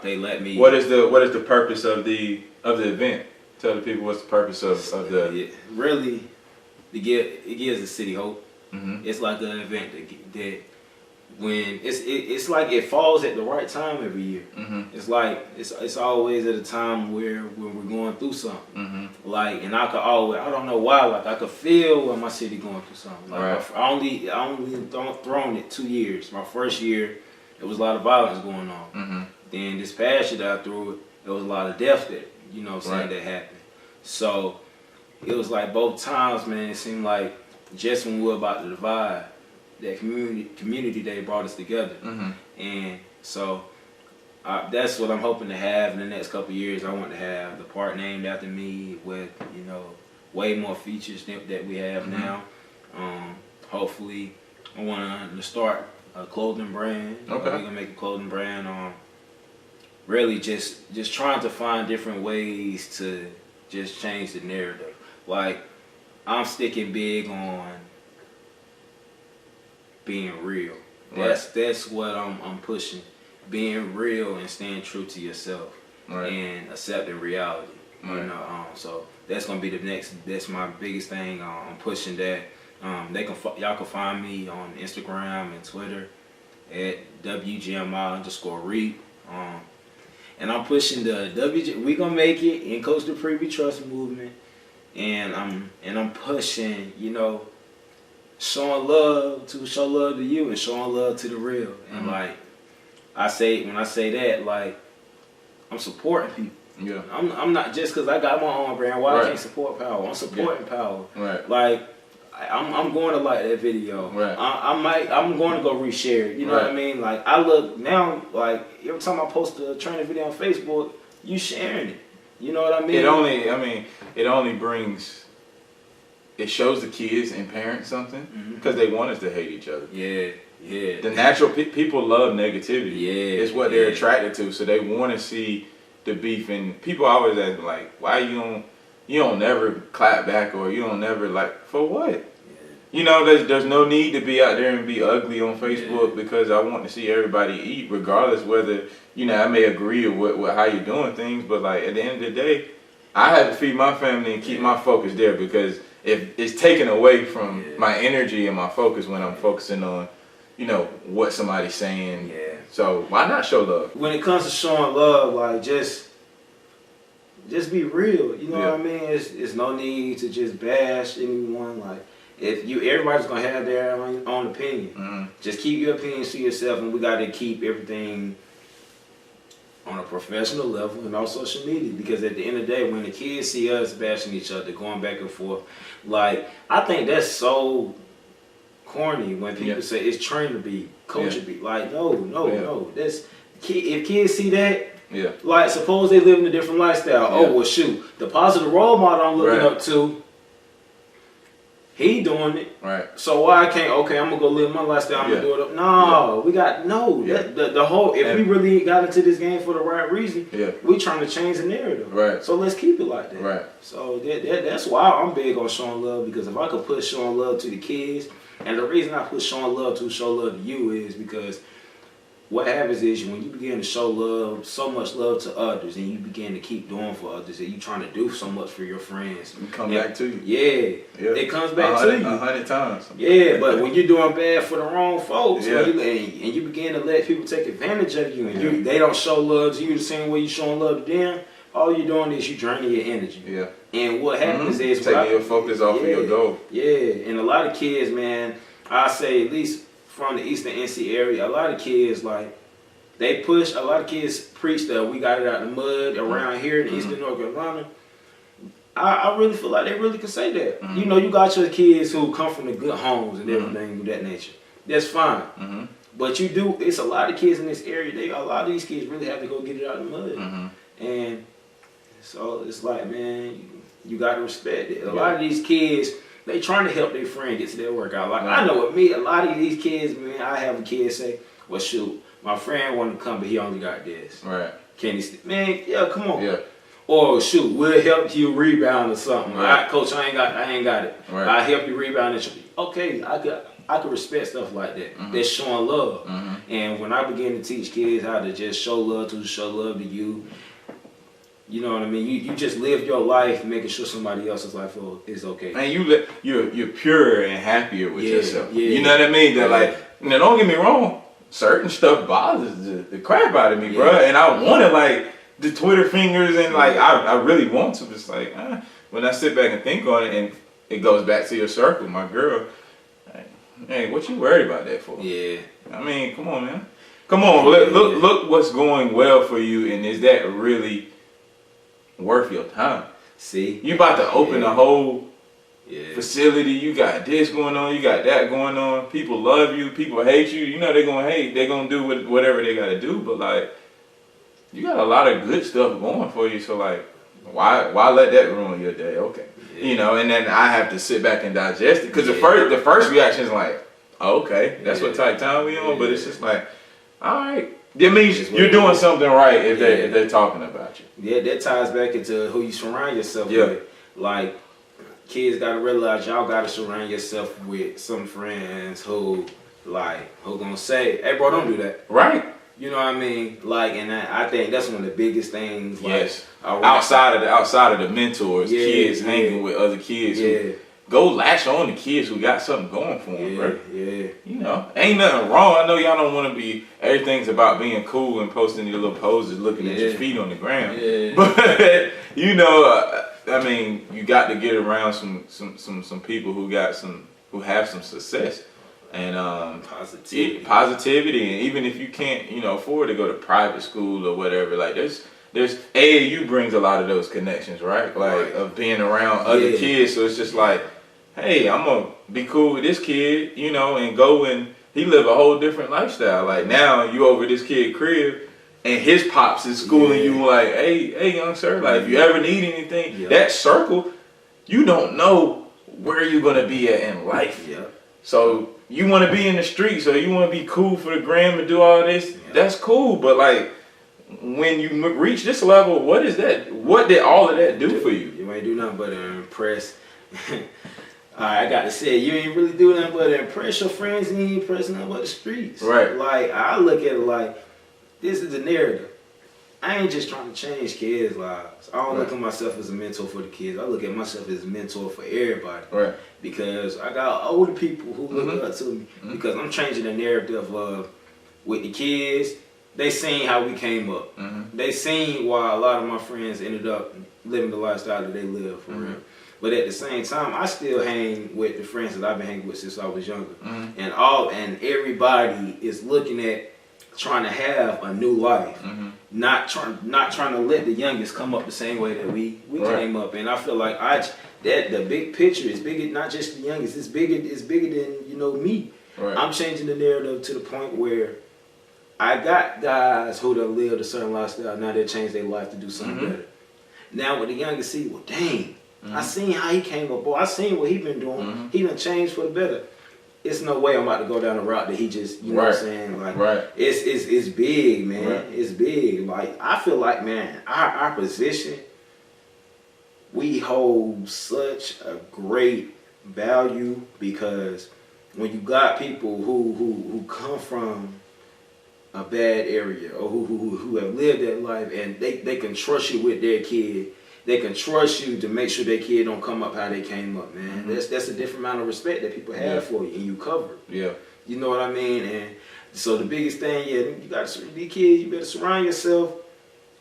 They let me. What is the purpose of the event? Tell the people what's the purpose of the. Really, it gives the city hope. Mm-hmm. It's like an event that when it's like it falls at the right time every year. Mm-hmm. It's like it's always at a time when we're going through something. Mm-hmm. Like, and I don't know why, like I could feel when my city going through something. Like I only thrown it 2 years. My first year, there was a lot of violence going on. Mm-hmm. Then this past year that I threw it, there was a lot of death that that happened. So it was like both times, man. It seemed like just when we were about to divide, that community day brought us together. Mm-hmm. And so that's what I'm hoping to have in the next couple of years. I want to have the park named after me with way more features that we have mm-hmm. now. Hopefully, I want to start a clothing brand. Okay. We're gonna make a clothing brand. really just trying to find different ways to just change the narrative. Like, I'm sticking big on being real. That's what I'm pushing. Being real and staying true to yourself and accepting reality. You know, so that's gonna be the next. That's my biggest thing. I'm pushing that. Y'all can find me on Instagram and Twitter at WGMI_reap. And I'm pushing the we gonna make it in Coach Dupree We Trust movement. And I'm pushing, you know, showing love to you and showing love to the real. And like when I say that, like, I'm supporting people. Yeah. I'm not just because I got my own brand. Why I can't support Power? I'm supporting Power. Right. like I'm going to like that video. Right. I'm going to go reshare it. You know what I mean? Like, I look now, like, every time I post a training video on Facebook, you sharing it. You know what I mean? It only brings. It shows the kids and parents something because they want us to hate each other. Yeah. The natural people love negativity. Yeah. It's what they're attracted to, so they want to see the beef. And people always ask me, like, why you don't never clap back, or you don't never, like, for what? Yeah. You know, there's no need to be out there and be ugly on Facebook because I want to see everybody eat, regardless whether, you know, I may agree with how you're doing things, but like at the end of the day, I have to feed my family and keep my focus there, because if it's taken away from my energy and my focus when I'm focusing on, you know, what somebody's saying. Yeah. So why not show love? When it comes to showing love, like, just be real. You know what I mean? It's no need to just bash anyone. Like, everybody's gonna have their own opinion. Just keep your opinions to yourself, and we got to keep everything on a professional level and on social media, because at the end of the day, when the kids see us bashing each other, going back and forth, like, I think that's so corny when people say it's trained to be, coach to be. Like, no. That's if kids see that. Yeah. Like, suppose they live in a different lifestyle. Yeah. Oh, well, shoot. The positive role model I'm looking up to, he doing it. Right. So why I can't, okay, I'm going to go live my lifestyle, I'm going to do it up. No, we got, the whole, if we really got into this game for the right reason, we trying to change the narrative. Right. So let's keep it like that. Right. So that's why I'm big on showing love, because if I could put showing love to the kids, and the reason I put showing love to show love to you is because what happens is when you begin to show love, so much love to others, and you begin to keep doing for others, and you trying to do so much for your friends. It comes back to you. Yeah. It comes back to you. 100 times. Yeah, but when you're doing bad for the wrong folks, and you begin to let people take advantage of you, and they don't show love to you the same way you showing love to them, all you're doing is you draining your energy. Yeah. And what happens is taking your focus off of your goal. Yeah, and a lot of kids, man, I say at least from the Eastern NC area, a lot of kids, like, they push, a lot of kids preach that we got it out the mud around here in Eastern North Carolina. I really feel like they really could say that. You know, you got your kids who come from the good homes and everything of that nature. That's fine. But it's a lot of kids in this area, a lot of these kids really have to go get it out of the mud. And so it's like, man, you got to respect it. A lot of these kids, they trying to help their friend get to their workout. Like, I know with me, a lot of these kids, man, I have a kid say, well, shoot, my friend wanted to come, but he only got this. Right. Can he man, come on. Yeah. Or, shoot, we'll help you rebound or something. Right. Coach, I ain't got it. Right. I help you rebound. Okay, I could respect stuff like that. That's showing love. And when I begin to teach kids how to just show love to you, you know what I mean? You just live your life making sure somebody else's life is okay. And you're purer and happier with yourself. Yeah. You know what I mean? That like, now don't get me wrong, certain stuff bothers the crap out of me, bro. And I want to, like, the Twitter fingers, and like I really want to. It's like when I sit back and think on it, and it goes back to your circle, my girl. Hey, what you worried about that for? Yeah. I mean, come on, man. Come on, look what's going well for you, and is that really worth your time? See, you about to open a whole facility. You got this going on, you got that going on. People love you, people hate you. You know they're gonna hate. They're gonna do whatever they gotta do. But like, you got a lot of good stuff going for you. So like, why let that ruin your day? Okay, you know. And then I have to sit back and digest it, because the first reaction is like, oh, okay, that's what type of time we on. But it's just like, all right. That means you're doing something right if they're talking about you. Yeah, that ties back into who you surround yourself with. Like, kids gotta realize y'all gotta surround yourself with some friends who gonna say, "Hey, bro, don't do that." Right. You know what I mean? Like, and I think that's one of the biggest things. Like, yes. Outside of the mentors, kids hanging with other kids. Who go latch on to kids who got something going for them, bro. Yeah. You know, ain't nothing wrong. I know y'all don't want to be. Everything's about being cool and posting your little poses, looking at your feet on the ground. Yeah. But you know, I mean, you got to get around some people who have some success. And positivity, and even if you can't, afford to go to private school or whatever, like there's AAU brings a lot of those connections, right? Like of being around other kids. So it's just like, hey, I'm gonna be cool with this kid, and go and he live a whole different lifestyle. Like now you over this kid crib, and his pops is schooling you like, hey, young sir, like if you ever need anything, that circle, you don't know where you're gonna be at in life. Yeah. So you want to be in the streets, or you want to be cool for the gram and do all this, that's cool. But like, when you reach this level, what is that? What did all of that do for you? You ain't do nothing but impress. I got to say, you ain't really do nothing but impress your friends, and you ain't impress nothing but the streets. Right. Like, I look at it like, this is the narrative. I ain't just trying to change kids' lives. I don't look at myself as a mentor for the kids. I look at myself as a mentor for everybody. Right. Because I got older people who look up to me. Because I'm changing the narrative with the kids. They seen how we came up. They seen why a lot of my friends ended up living the lifestyle that they live for real. But at the same time, I still hang with the friends that I've been hanging with since I was younger. And everybody is looking at trying to have a new life. Not trying to let the youngest come up the same way that we came up. And I feel like the big picture is bigger, not just the youngest. It's bigger than me. Right. I'm changing the narrative to the point where I got guys who done lived a certain lifestyle. Now they changed their life to do something better. Now with the youngest see, well, dang, I seen how he came up, boy. I seen what he been doing. He done changed for the better. It's no way I'm about to go down the route that he just, you know what I'm saying? Like, it's big, man. Right. It's big. Like, I feel like, man, our position, we hold such a great value, because when you got people who come from a bad area, or who have lived that life, and they can trust you with their kid. They can trust you to make sure their kid don't come up how they came up, man. That's a different amount of respect that people have for you, and you cover. Yeah. You know what I mean? And so the biggest thing, you got to, these kids, you better surround yourself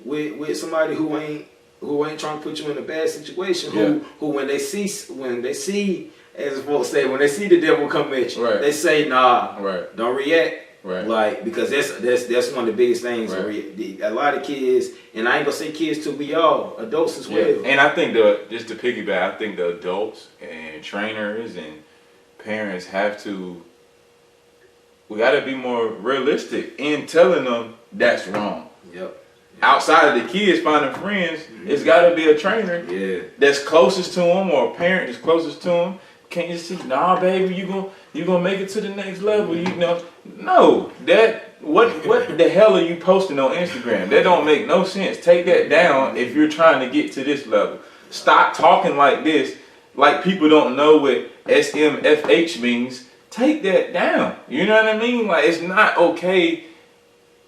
with somebody who ain't trying to put you in a bad situation. Who when they see, as folks say, when they see the devil come at you, they say, nah, don't react. Right. Like, because that's one of the biggest things. Right. A lot of kids, and I ain't gonna say kids too, we all adults as well. And I think just to piggyback, I think the adults and trainers and parents we gotta be more realistic in telling them that's wrong. Outside of the kids finding friends, it's gotta be a trainer that's closest to them, or a parent that's closest to them. Can't you see, nah, baby, you gonna make it to the next level, No, what the hell are you posting on Instagram? That don't make no sense. Take that down if you're trying to get to this level. Stop talking like this, like people don't know what SMFH means. Take that down. You know what I mean? Like, it's not okay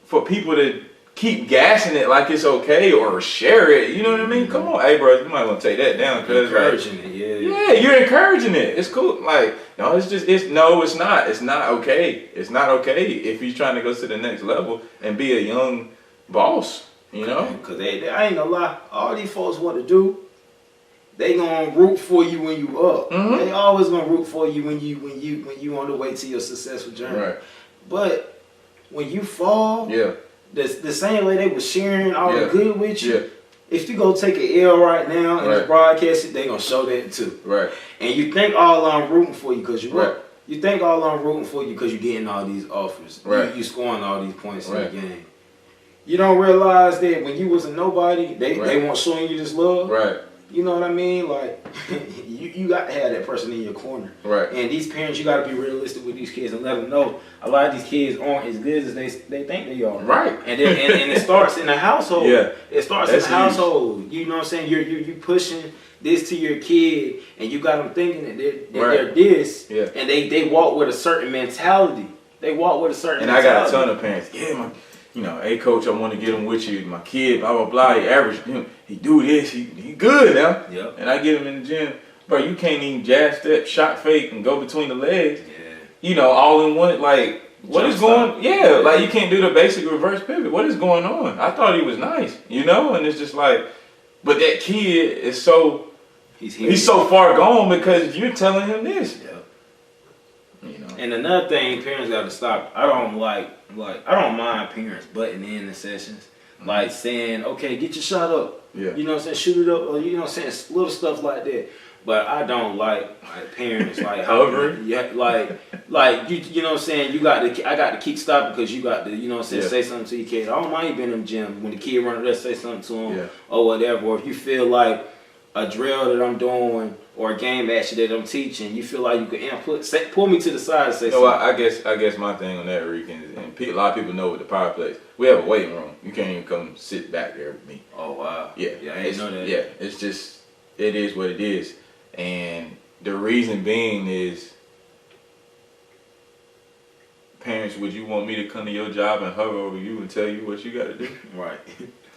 for people to keep gassing it like it's okay, or share it. You know what I mean? Come on, hey, bro, you might want to take that down, because encouraging it, you're encouraging it. It's cool. Like, no, it's not. It's not okay. It's not okay if you're trying to go to the next level and be a young boss. Because I ain't gonna lie, all these folks want to do, they gonna root for you when you up. They always gonna root for you when you on the way to your successful journey. Right. But when you fall, the same way they was sharing all the good with you, if you go take an L right now and it's broadcasted, they gonna show that too. Right. And you think all I'm rooting for you because you up. You think all I'm rooting for you because you're getting all these offers. Right. You scoring all these points in the game. You don't realize that when you was a nobody, they weren't showing you this love. Right. You know what I mean? Like, You got to have that person in your corner. Right. And these parents, you got to be realistic with these kids and let them know a lot of these kids aren't as good as they think they are. Right. And it starts in the household. Yeah. It starts in the household. You know what I'm saying? You pushing this to your kid, and you got them thinking that they're this, and they walk with a certain mentality. They walk with a certain mentality. I got a ton of parents. Yeah, hey coach, I want to get him with you. My kid, blah blah blah. He average, he do this. He good now. Yep. And I get him in the gym, bro. You can't even jab step, shot fake, and go between the legs. Yeah. All in one. Like what is going? Yeah. Like you can't do the basic reverse pivot. What is going on? I thought he was nice. And it's just like, but that kid is so. He's so far gone because you're telling him this. Yeah. And another thing, parents got to stop. I don't mind parents butting in the sessions, like saying, "Okay, get your shot up." Yeah. You know what I'm saying? Shoot it up, or saying little stuff like that. But I don't like parents like hovering. Yeah, like you know what I'm saying? I got to keep stopping because you got to say something to your kid. I don't mind you being in the gym when the kid run up there, say something to him or whatever. Or if you feel like a drill that I'm doing or a game action that I'm teaching, you feel like you can input, pull me to the side and say something. I guess my thing on that, Rick, and a lot of people know with the power plays, we have a weighting room. You can't even come sit back there with me. Oh, wow. Yeah. I didn't know that. Yeah, it's just, it is what it is. And the reason being is, parents, would you want me to come to your job and hover over you and tell you what you got to do? Right.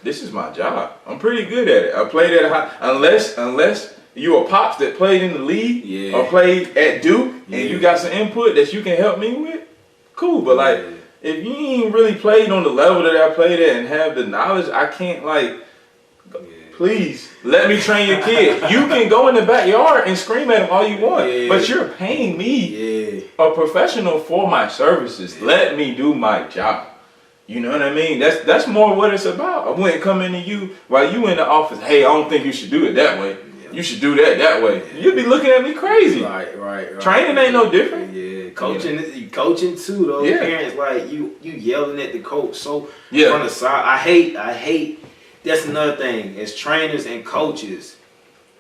This is my job. I'm pretty good at it. I played at a high, unless you a pops that played in the league or played at Duke and you got some input that you can help me with, cool. But if you ain't really played on the level that I played at and have the knowledge, I can't please let me train your kid. You can go in the backyard and scream at him all you want, but you're paying me a professional for my services. Let me do my job. You know what I mean? That's more what it's about. I wouldn't come into you while you in the office. Hey, I don't think you should do it that way. Yeah. You should do that way. You'd be looking at me crazy. Right. Training ain't no different. Yeah, coaching too though. Yeah. Parents you yelling at the coach from the side. I hate. That's another thing. As trainers and coaches,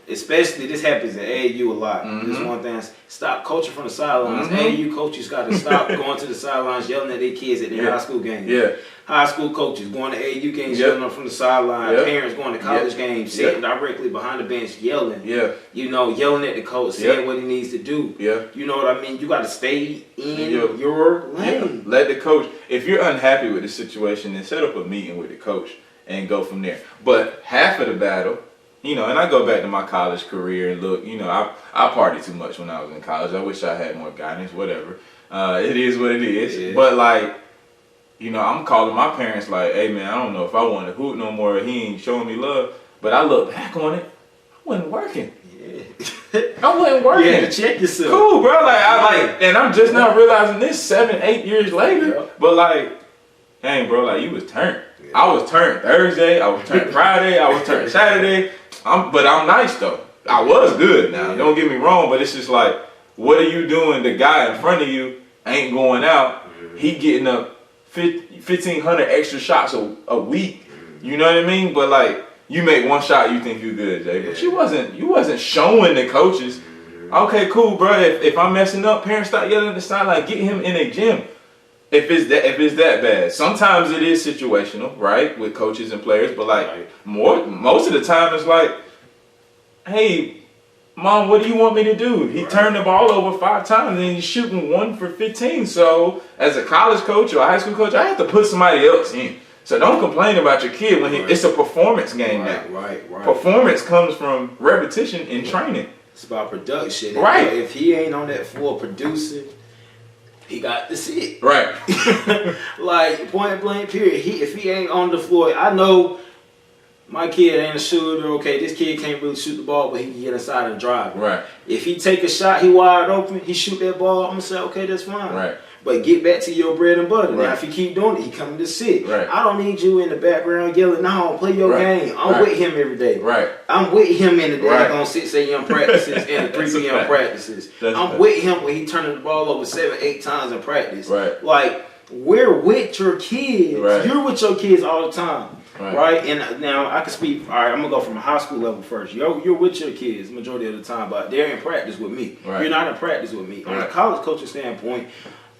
especially this happens at AAU a lot. Mm-hmm. This one thing. Stop coaching from the sidelines. AAU coaches got to stop going to the sidelines yelling at their kids at their high school games. Yeah. High school coaches going to AAU games yelling up from the sideline. Parents going to college games sitting directly behind the bench yelling. Yeah. Yelling at the coach, saying what he needs to do. Yeah. You know what I mean? You got to stay in your lane. Let the coach. If you're unhappy with the situation, then set up a meeting with the coach and go from there. But half of the battle. And I go back to my college career and look, I partied too much when I was in college. I wish I had more guidance, whatever. It is what it is. Yeah. But I'm calling my parents hey man, I don't know if I want to hoop no more. He ain't showing me love. But I look back on it, I wasn't working. Yeah. I wasn't working. You had to check yourself. Cool, bro. And I'm just now realizing this 7-8 years later. Yeah. But dang, bro, you was turned. Yeah. I was turned Thursday. I was turned Friday. I was turned Saturday. But I'm nice though. I was good now. Don't get me wrong, but it's just what are you doing? The guy in front of you ain't going out. He getting up 1,500 extra shots a week. You know what I mean? But you make one shot, you think you good, Jay. But you wasn't showing the coaches. Okay, cool, bro. If I'm messing up, parents start yelling at the sideline. Get him in a gym. If it's that bad, sometimes it is situational, right, with coaches and players. But most of the time, it's hey, mom, what do you want me to do? He turned the ball over 5 times and he's shooting 1 for 15. So as a college coach or a high school coach, I have to put somebody else in. So don't complain about your kid when it's a performance game now. Right. Performance comes from repetition and training. It's about production. Right. If he ain't on that floor producing, he got to sit. Right. Point blank period. If he ain't on the floor, I know my kid ain't a shooter. Okay, this kid can't really shoot the ball, but he can get inside and drive. Right. If he take a shot, he wide open, he shoot that ball, I'm going to say, okay, that's fine. Right. But get back to your bread and butter. Right. Now, if you keep doing it, he coming to sit. Right. I don't need you in the background yelling, no, play your game. I'm with him every day. Right. I'm with him in the daggone 6 a.m. practices and the 3 p.m. practices. I'm with him when he turning the ball over 7-8 times in practice. Right. We're with your kids. Right. You're with your kids all the time. right? And now I can speak. All right, I'm gonna go from a high school level first. You're with your kids majority of the time, but they're in practice with me. Right. You're not in practice with me. Right. On a college coaching standpoint,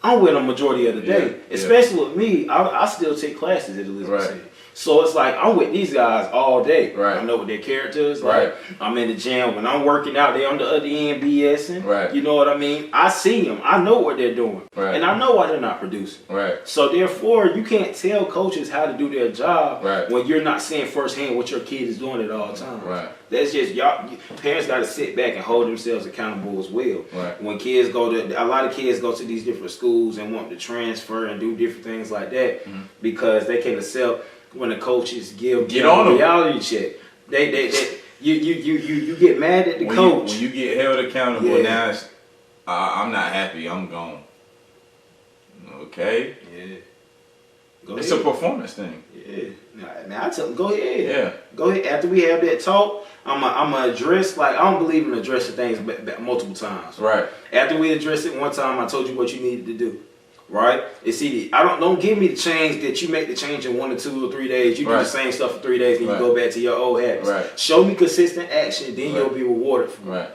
I'm with them majority of the day. Especially with me, I still take classes at Elizabeth City. So it's like I'm with these guys all day. Right. I know what their character is right. like. I'm in the gym. When I'm working out, they're on the other end BSing. Right. You know what I mean? I see them. I know what they're doing. Right. And I know why they're not producing. Right. So therefore, you can't tell coaches how to do their job right. when you're not seeing firsthand what your kid is doing at all times. Right. That's just y'all. Parents got to sit back and hold themselves accountable as well. Right. When kids go to, a lot of kids go to these different schools and want to transfer and do different things like that because they can accept when the coaches give a reality check. You get mad at the coach. When you get held accountable, now it's, I'm not happy. I'm gone. Okay. Yeah. It's a performance thing. Yeah. Now I tell them, go ahead. Yeah. Go ahead. After we have that talk, I'm gonna address, like, I don't believe in addressing things multiple times. Right. After we address it one time, I told you what you needed to do. Right? It's either, don't give me the change that you make the change in 1 or 2 or 3 days. You do the same stuff for 3 days and you go back to your old habits. Right. Show me consistent action, then you'll be rewarded for it. Right.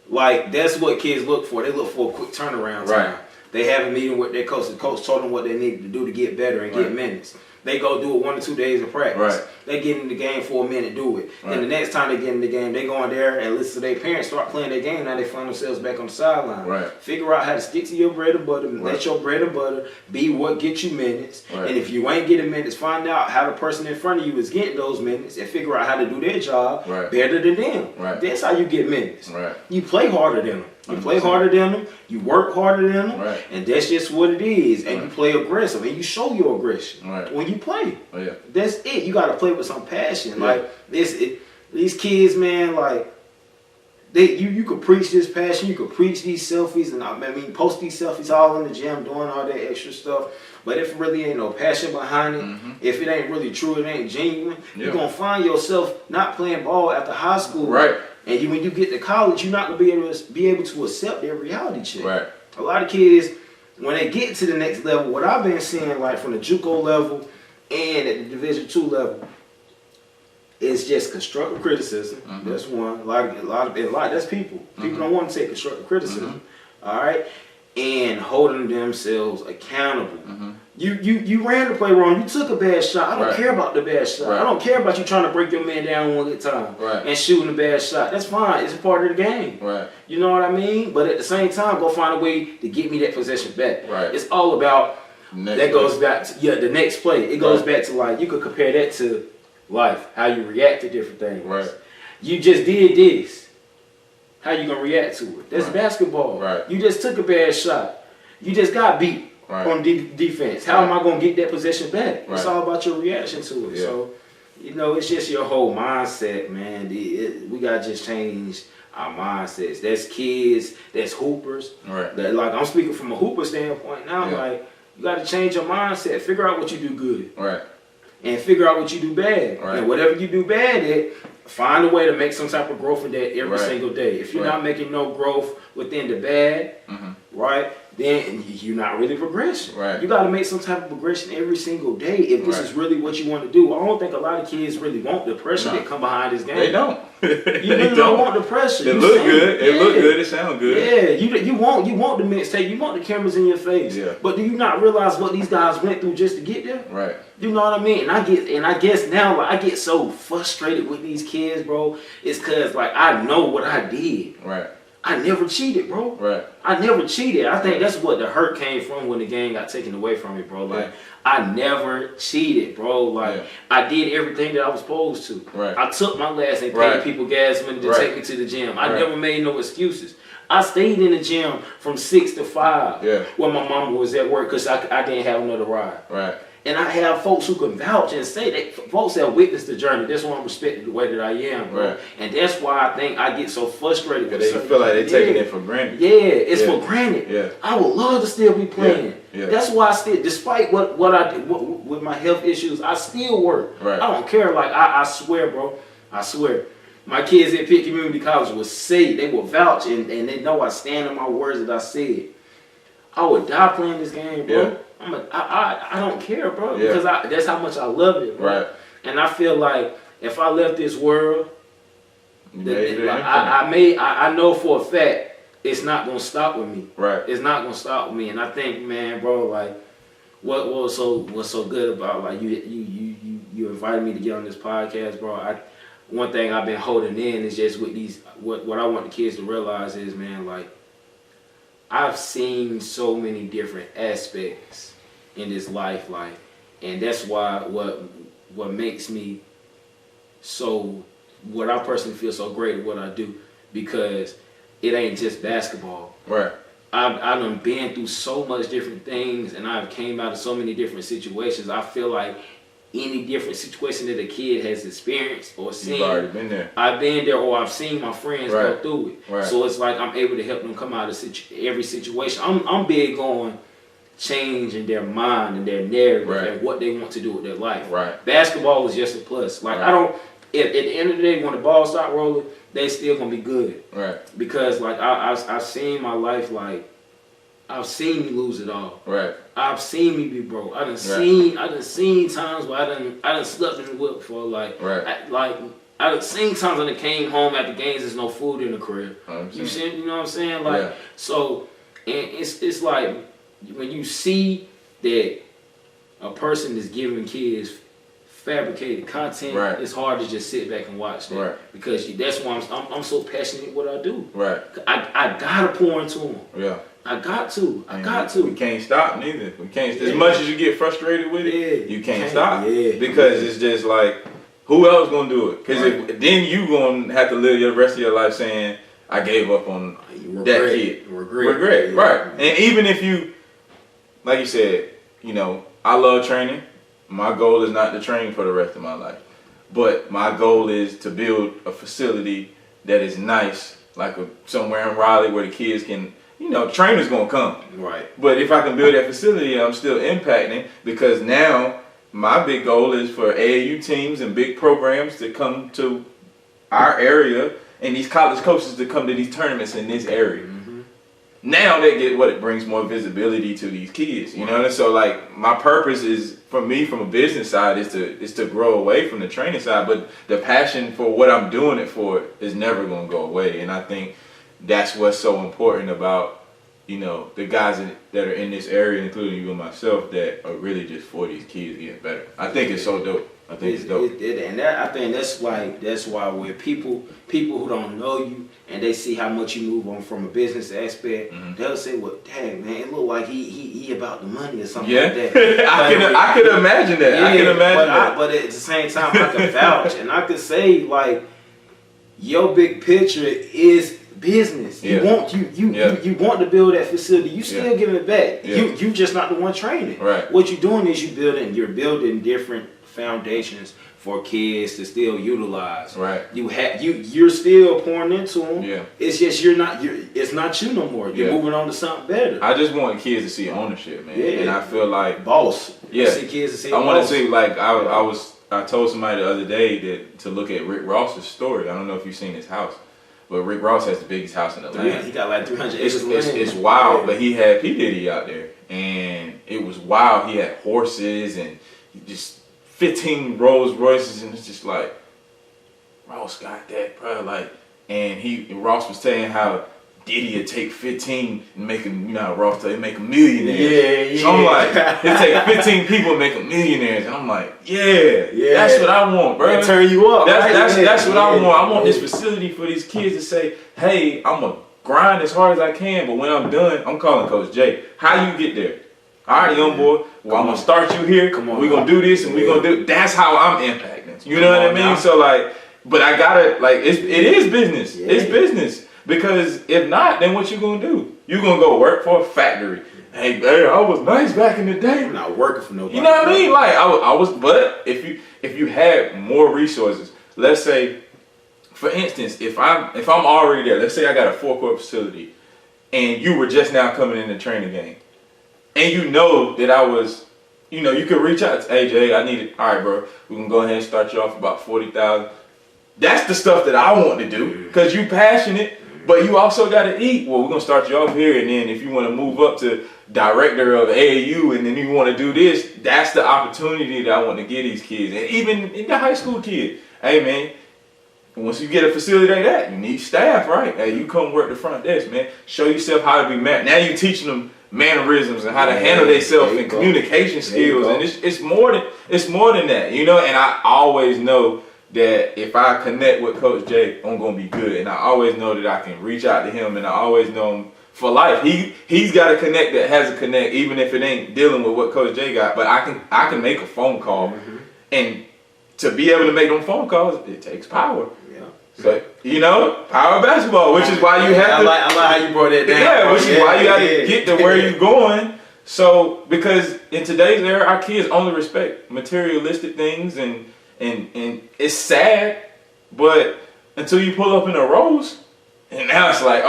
Like, that's what kids look for. They look for a quick turnaround time. They have a meeting with their coach. The coach told them what they needed to do to get better and get minutes. They go do it 1 or 2 days of practice. Right. They get in the game for a minute, do it. Right. Then the next time they get in the game, they go in there and listen to their parents start playing their game. Now they find themselves back on the sideline. Right. Figure out how to stick to your bread and butter. Let your bread and butter be what gets you minutes. Right. And if you ain't getting minutes, find out how the person in front of you is getting those minutes and figure out how to do their job better than them. Right. That's how you get minutes. Right. You play harder than them. You play harder than them, you work harder than them, and that's just what it is. And you play aggressive, and you show your aggression when you play. Oh, yeah. That's it. You got to play with some passion. Yeah. Like these kids, man, like you could preach this passion, you could preach these selfies, and I mean post these selfies all in the gym, doing all that extra stuff. But if it really ain't no passion behind it, if it ain't really true, it ain't genuine, you're gonna find yourself not playing ball after high school. Right. And when you get to college, you're not gonna be able to accept their reality check. Right. A lot of kids, when they get to the next level, what I've been seeing, like from the JUCO level and at the Division II level, it's just constructive criticism. That's one. A lot. That's people. People don't want to take constructive criticism. All right, and holding themselves accountable. You ran the play wrong. You took a bad shot. I don't care about the bad shot. I don't care about you trying to break your man down one good time and shooting a bad shot. That's fine. It's a part of the game. Right. You know what I mean? But at the same time, go find a way to get me that possession back. Right. It's all about goes back to the next play. It goes back to, like, you could compare that to life, how you react to different things. Right. You just did this. How you gonna react to it? That's basketball. Right. You just took a bad shot. You just got beat. Right. On defense. How am I going to get that possession back? It's all about your reaction to it. Yeah. So, it's just your whole mindset, man. We got to just change our mindsets. That's kids. That's hoopers. Right. Like, I'm speaking from a hooper standpoint now. Yeah. Like, you got to change your mindset. Figure out what you do good. Right. And figure out what you do bad. Right. And whatever you do bad at, find a way to make some type of growth in that every single day. If you're not making no growth within the bad, then you're not really progressing. Right. You got to make some type of progression every single day if this is really what you want to do. I don't think a lot of kids really want the pressure that come behind this game. They don't. You really don't want the pressure. It look good. It look good. It sound good. Yeah. You want the mixtape. You want the cameras in your face. Yeah. But do you not realize what these guys went through just to get there? Right. You know what I mean? And I guess now, like, I get so frustrated with these kids, bro. It's because, like, I know what I did. Right. I never cheated, bro. Right. I never cheated. I think that's what the hurt came from when the game got taken away from me, bro. Like, I never cheated, bro. Like, I did everything that I was supposed to. Right. I took my last and paid people gas money to take me to the gym. I never made no excuses. I stayed in the gym from 6 to 5 when my mama was at work because I didn't have another ride. Right. And I have folks who can vouch and say that folks have witnessed the journey. That's why I'm respected the way that I am, bro. Right. And that's why I think I get so frustrated. Because they feel like they're taking it for granted. Yeah, it's for granted. Yeah. I would love to still be playing. Yeah. That's why I still, despite what I did with my health issues, I still work. Right. I don't care. Like, I swear, bro. I swear. My kids at Pitt Community College would say, they would vouch, and they know I stand on my words that I said. I would die playing this game, bro. Yeah. I don't care, bro, because that's how much I love it, bro. Right. And I feel like if I left this world, I know for a fact it's not gonna stop with me. Right. It's not gonna stop with me. And I think, man, bro, like what's so good about like you invited me to get on this podcast, bro. One thing I've been holding in is just with these what I want the kids to realize is, man, like I've seen so many different aspects in this life, like, and that's why what makes me what I personally feel so great at what I do, because it ain't just basketball. Right. I've done been through so much different things, and I've came out of so many different situations. I feel like any different situation that a kid has experienced or seen, you've already been there. I've been there, or I've seen my friends go through it. Right. So it's like I'm able to help them come out of every situation. I'm big on changing their mind and their narrative and what they want to do with their life. Right. Basketball is just a plus. Like I don't. At the end of the day, when the ball start rolling, they still gonna be good. Right. Because like I've seen my life, like I've seen me lose it all. Right. I've seen me be broke. I done seen times where I done slept in the whip for like I done seen times when I came home after games, there's no food in the crib. You know what I'm saying? Like so, and it's like when you see that a person is giving kids fabricated content, it's hard to just sit back and watch that because that's why I'm so passionate what I do. Right. I gotta pour into them. Yeah. I got to. We can't stop neither. We can't. As much as you get frustrated with it, you can't stop. Yeah. Because it's just like, who else gonna do it? Because then you gonna have to live the rest of your life saying, I gave up on that kid. Regret. Yeah. Right. And even if you, like you said, I love training. My goal is not to train for the rest of my life. But my goal is to build a facility that is nice, like somewhere in Raleigh where the kids can, trainers gonna come. Right. But if I can build that facility, I'm still impacting, because now my big goal is for AAU teams and big programs to come to our area and these college coaches to come to these tournaments in this area. Mm-hmm. Now they get it brings more visibility to these kids, you know? And so like my purpose is, for me, from a business side, is to grow away from the training side, but the passion for what I'm doing it for is never gonna go away. And I think that's what's so important about, the guys that are in this area, including you and myself, that are really just for these kids getting better. I think it's so dope. I think it's dope. I think that's why where people who don't know you and they see how much you move on from a business aspect, they'll say, "Well, dang man, it look like he about the money or something like that." I could imagine that. Yeah, I can imagine that. But at the same time, I can vouch and I can say like, your big picture is business. You want to build that facility. You still giving it back. Yeah. You just not the one training. Right. What you're doing is you're building different foundations for kids to still utilize. Right. You're still pouring into them. Yeah. It's just it's not you no more. You're moving on to something better. I just want kids to see ownership, man. Yeah. And I feel like boss. Yeah. See kids to see. I want to see, like I told somebody the other day to look at Rick Ross's story. I don't know if you've seen his house, but Rick Ross has the biggest house in Atlanta. He got like 300 acres. It's wild, but he had P. Diddy out there, and it was wild. He had horses and just 15 Rolls Royces, and it's just like, Ross got that, bro. Like, and Ross was saying how Diddy would take 15 and make him, Ross said, make them millionaires. Yeah. So I'm like, he'd take 15 people and make them millionaires. And I'm like, yeah, that's what I want, bro. They turn you up. That's what I want. I want this facility for these kids to say, hey, I'm going to grind as hard as I can, but when I'm done, I'm calling Coach Jay. How you get there? All right, young boy. Well, I'm gonna start you here. We're gonna do this, and we're gonna do. That's how I'm impacting. You know what I mean? Now. So like, but I gotta like, it is business. Yeah. It's business, because if not, then what you gonna do? You gonna go work for a factory? Hey, I was nice back in the day. I'm not working for nobody. You know what I mean? Like I was, but if you had more resources, let's say, for instance, if I'm already there, let's say I got a 4-court facility, and you were just now coming in the training game. And you know that I was, you could reach out to AJ. I need it. All right, bro. We can go ahead and start you off about $40,000. That's the stuff that I want to do, because you passionate. But you also got to eat. Well, we're going to start you off here, and then if you want to move up to director of AAU and then you want to do this, that's the opportunity that I want to give these kids. And even in the high school kid, hey, man, once you get a facility like that, you need staff, right? Hey, you come work the front desk, man. Show yourself how to be man. Now you're teaching them mannerisms and how to handle themselves and communication skills. And it's more than that, you know? And I always know that if I connect with Coach J, I'm gonna be good. And I always know that I can reach out to him, and I always know him for life. He's got a connect that has a connect, even if it ain't dealing with what Coach J got. But I can make a phone call, and to be able to make them phone calls, it takes power. Yeah. So you know, power of basketball, which is why you have to. I like how you brought that down. Yeah, which is why you got to get to where you're going. So because in today's era, our kids only respect materialistic things, and it's sad, but until you pull up in a Rose, and now it's like,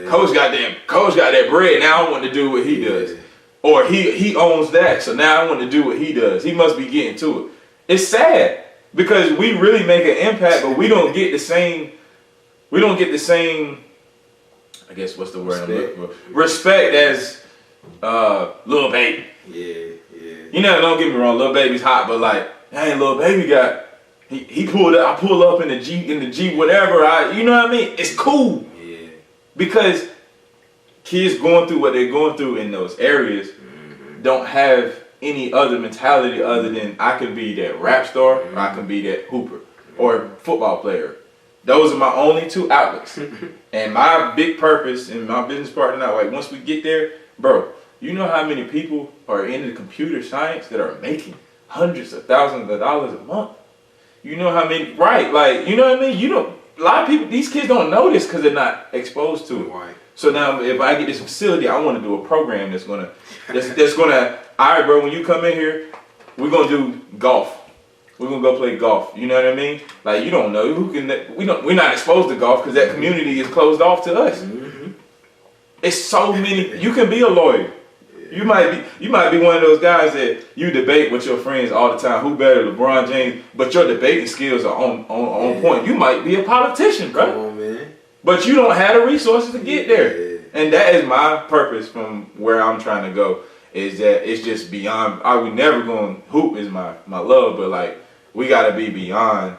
Coach got that bread. Now I want to do what he does, or he owns that. So now I want to do what he does. He must be getting to it. It's sad because we really make an impact, but we don't get the same. We don't get the same. I guess what's the word I'm looking for? Respect as Lil Baby. Yeah. You know, don't get me wrong, Lil Baby's hot, but like, hey, Lil Baby got. He pulled up. I pull up in the Jeep, whatever. You know what I mean? It's cool. Yeah. Because kids going through what they're going through in those areas don't have any other mentality other than I can be that rap star or I can be that hooper or football player. Those are my only two outlets. And my big purpose and my business partner now, like once we get there, bro, you know how many people are into computer science that are making hundreds of thousands of dollars a month? You know how many, right? Like, you know what I mean? You know, a lot of people, these kids don't know this because they're not exposed to it. Right. So now, if I get this facility, I want to do a program that's gonna, all right, bro. When you come in here, we're gonna do golf. We're gonna go play golf. You know what I mean? Like, you don't know who can. We're not exposed to golf because that community is closed off to us. Mm-hmm. It's so many. You can be a lawyer. You might be one of those guys that you debate with your friends all the time. Who better, LeBron James? But your debating skills are on point. You might be a politician, bro. Come on, man. But you don't have the resources to get there. And that is my purpose from where I'm trying to go. Is that it's just beyond. I would never going hoop is my love, but like we gotta be beyond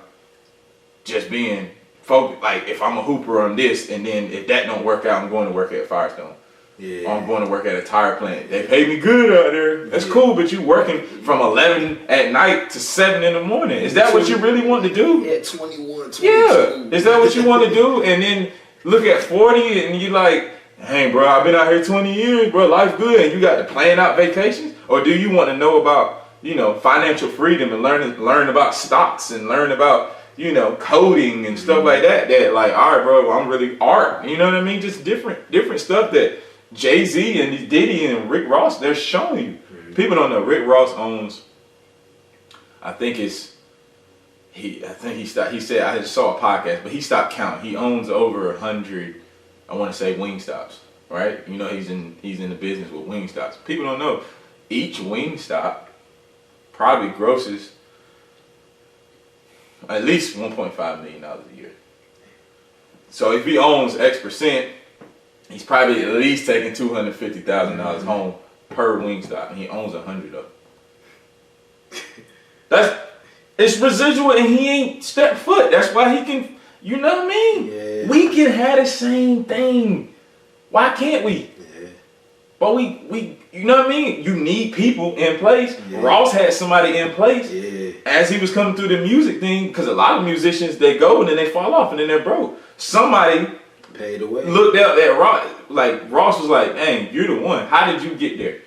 just being focused. Like if I'm a hooper on this, and then if that don't work out, I'm going to work at Firestone. Yeah. I'm going to work at a tire plant. They pay me good out there. That's cool, but you working from 11 at night to 7 in the morning. Is that what you really want to do? Yeah, 21, 22. Yeah. Is that what you want to do? And then look at 40 and you like, hey, bro, I've been out here 20 years, bro. Life's good. And you got to plan out vacations? Or do you want to know about, you know, financial freedom and learn about stocks and learn about, you know, coding and stuff like that? That like, all right, bro, I'm really art. You know what I mean? Just different stuff that Jay-Z and Diddy and Rick Ross, they're showing you. Mm-hmm. People don't know Rick Ross owns, he said, I just saw a podcast, but he stopped counting. He owns over 100, I want to say Wingstops, right? You know, he's in the business with Wingstops. People don't know each Wingstop probably grosses at least $1.5 million a year. So if he owns X percent, he's probably at least taking $250,000 home per Wingstop, and he owns 100 of them. It's residual, and he ain't stepped foot. That's why he can. You know what I mean? Yeah. We can have the same thing. Why can't we? Yeah. But we, you know what I mean? You need people in place. Yeah. Ross had somebody in place as he was coming through the music thing, because a lot of musicians, they go and then they fall off and then they're broke. Somebody paid away. Looked out at Ross, like Ross was like, "Hey, you're the one. How did you get there?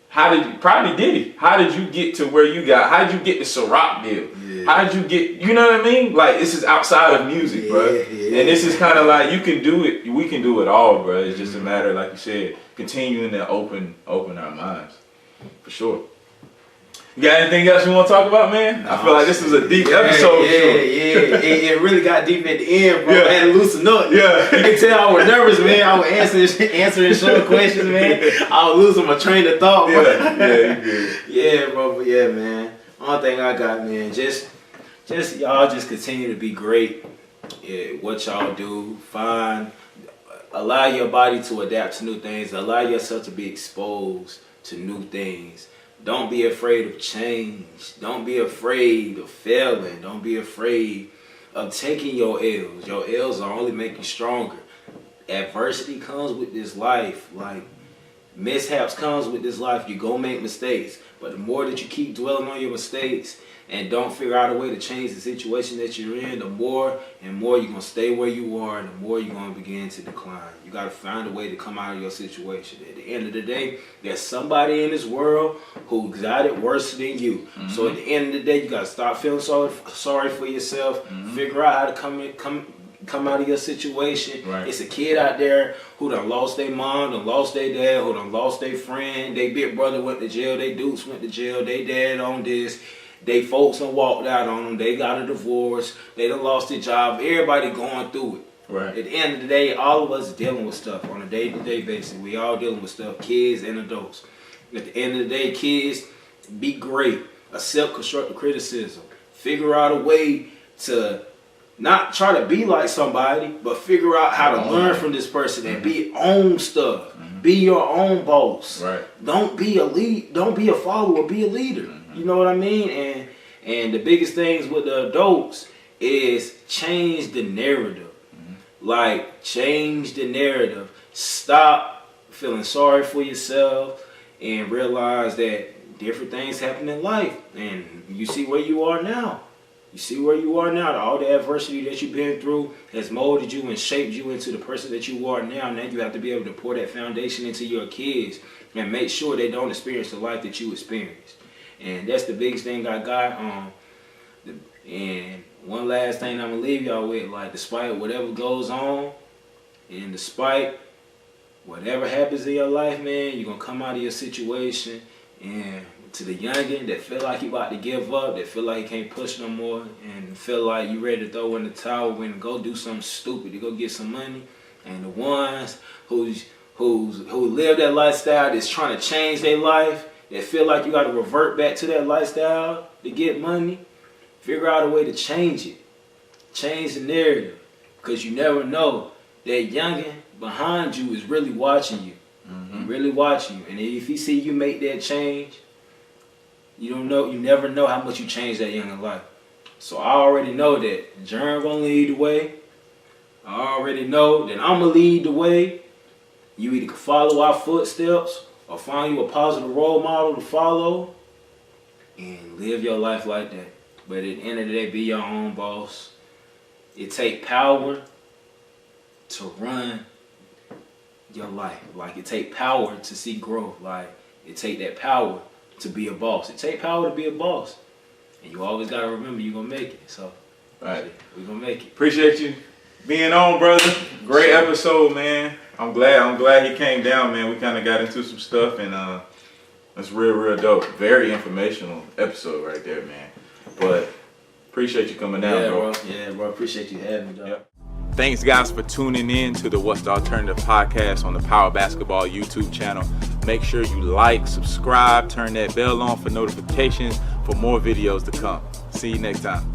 Probably Diddy. How did you get to where you got? How did you get the Ciroc deal? Yeah. How did you get? You know what I mean? Like this is outside of music, bro. Yeah. And this is kind of like you can do it. We can do it all, bro. It's just a matter, like you said, continuing to open our minds, for sure. You got anything else you want to talk about, man? I feel like this was a deep episode. It really got deep at the end, bro. I had to loosen up. Yeah. You can tell I was nervous, man. I was answering short questions, man. I was losing my train of thought, bro. Yeah, you good. Yeah, bro. But yeah, man. Only thing I got, man, just y'all just continue to be great what y'all do. Allow your body to adapt to new things. Allow yourself to be exposed to new things. Don't be afraid of change. Don't be afraid of failing. Don't be afraid of taking your L's. Your L's are only make you stronger. Adversity comes with this life. Like, mishaps comes with this life. You go make mistakes. But the more that you keep dwelling on your mistakes and don't figure out a way to change the situation that you're in, the more and more you're going to stay where you are, and the more you're going to begin to decline. You got to find a way to come out of your situation. At the end of the day, there's somebody in this world who got it worse than you. Mm-hmm. So at the end of the day, you got to stop feeling sorry for yourself. Mm-hmm. Figure out how to come out of your situation. Right. It's a kid out there who done lost their mom, done lost their dad, who done lost their friend. They big brother went to jail. They dudes went to jail. They dad on this. They folks done walked out on them. They got a divorce. They done lost their job. Everybody going through it. Right. At the end of the day, all of us dealing with stuff on a day-to-day basis. We all dealing with stuff, kids and adults. At the end of the day, kids, be great. Accept constructive criticism. Figure out a way to not try to be like somebody, but figure out how to learn from this person and be own stuff. Mm-hmm. Be your own boss. Right. Don't be a lead. Don't be a follower. Be a leader. Mm-hmm. You know what I mean? And the biggest things with the adults is change the narrative. Mm-hmm. Like, change the narrative. Stop feeling sorry for yourself and realize that different things happen in life. And you see where you are now. You see where you are now. All the adversity that you've been through has molded you and shaped you into the person that you are now. Now you have to be able to pour that foundation into your kids and make sure they don't experience the life that you experienced. And that's the biggest thing I got. And one last thing I'm going to leave y'all with, like, despite whatever goes on and despite whatever happens in your life, man, you're going to come out of your situation. And to the youngin' that feel like he about to give up, that feel like he can't push no more, and feel like you ready to throw in the towel and go do something stupid to go get some money, and the ones who live that lifestyle that's trying to change their life, that feel like you got to revert back to that lifestyle to get money, figure out a way to change it. Change the narrative, because you never know that youngin' behind you is really watching you. Mm-hmm. Really watching you. And if he see you make that change, you never know how much you change that young life. So I already know that Jern gonna lead the way. I already know that I'm gonna lead the way. You either can follow our footsteps or find you a positive role model to follow and live your life like that. But at the end of the day, be your own boss. It take power to run your life. Like, it take power to see growth. Like, it take that power to be a boss. It take power to be a boss. And you always got to remember you're going to make it. So, right, we're going to make it. Appreciate you being on, brother. Great episode, man. I'm glad he came down, man. We kind of got into some stuff, and it's real dope. Very informational episode right there, man. But appreciate you coming down, bro. Yeah, bro. Appreciate you having me, dog. Yep. Thanks, guys, for tuning in to the What's the Alternative podcast on the Power Basketball YouTube channel. Make sure you like, subscribe, turn that bell on for notifications for more videos to come. See you next time.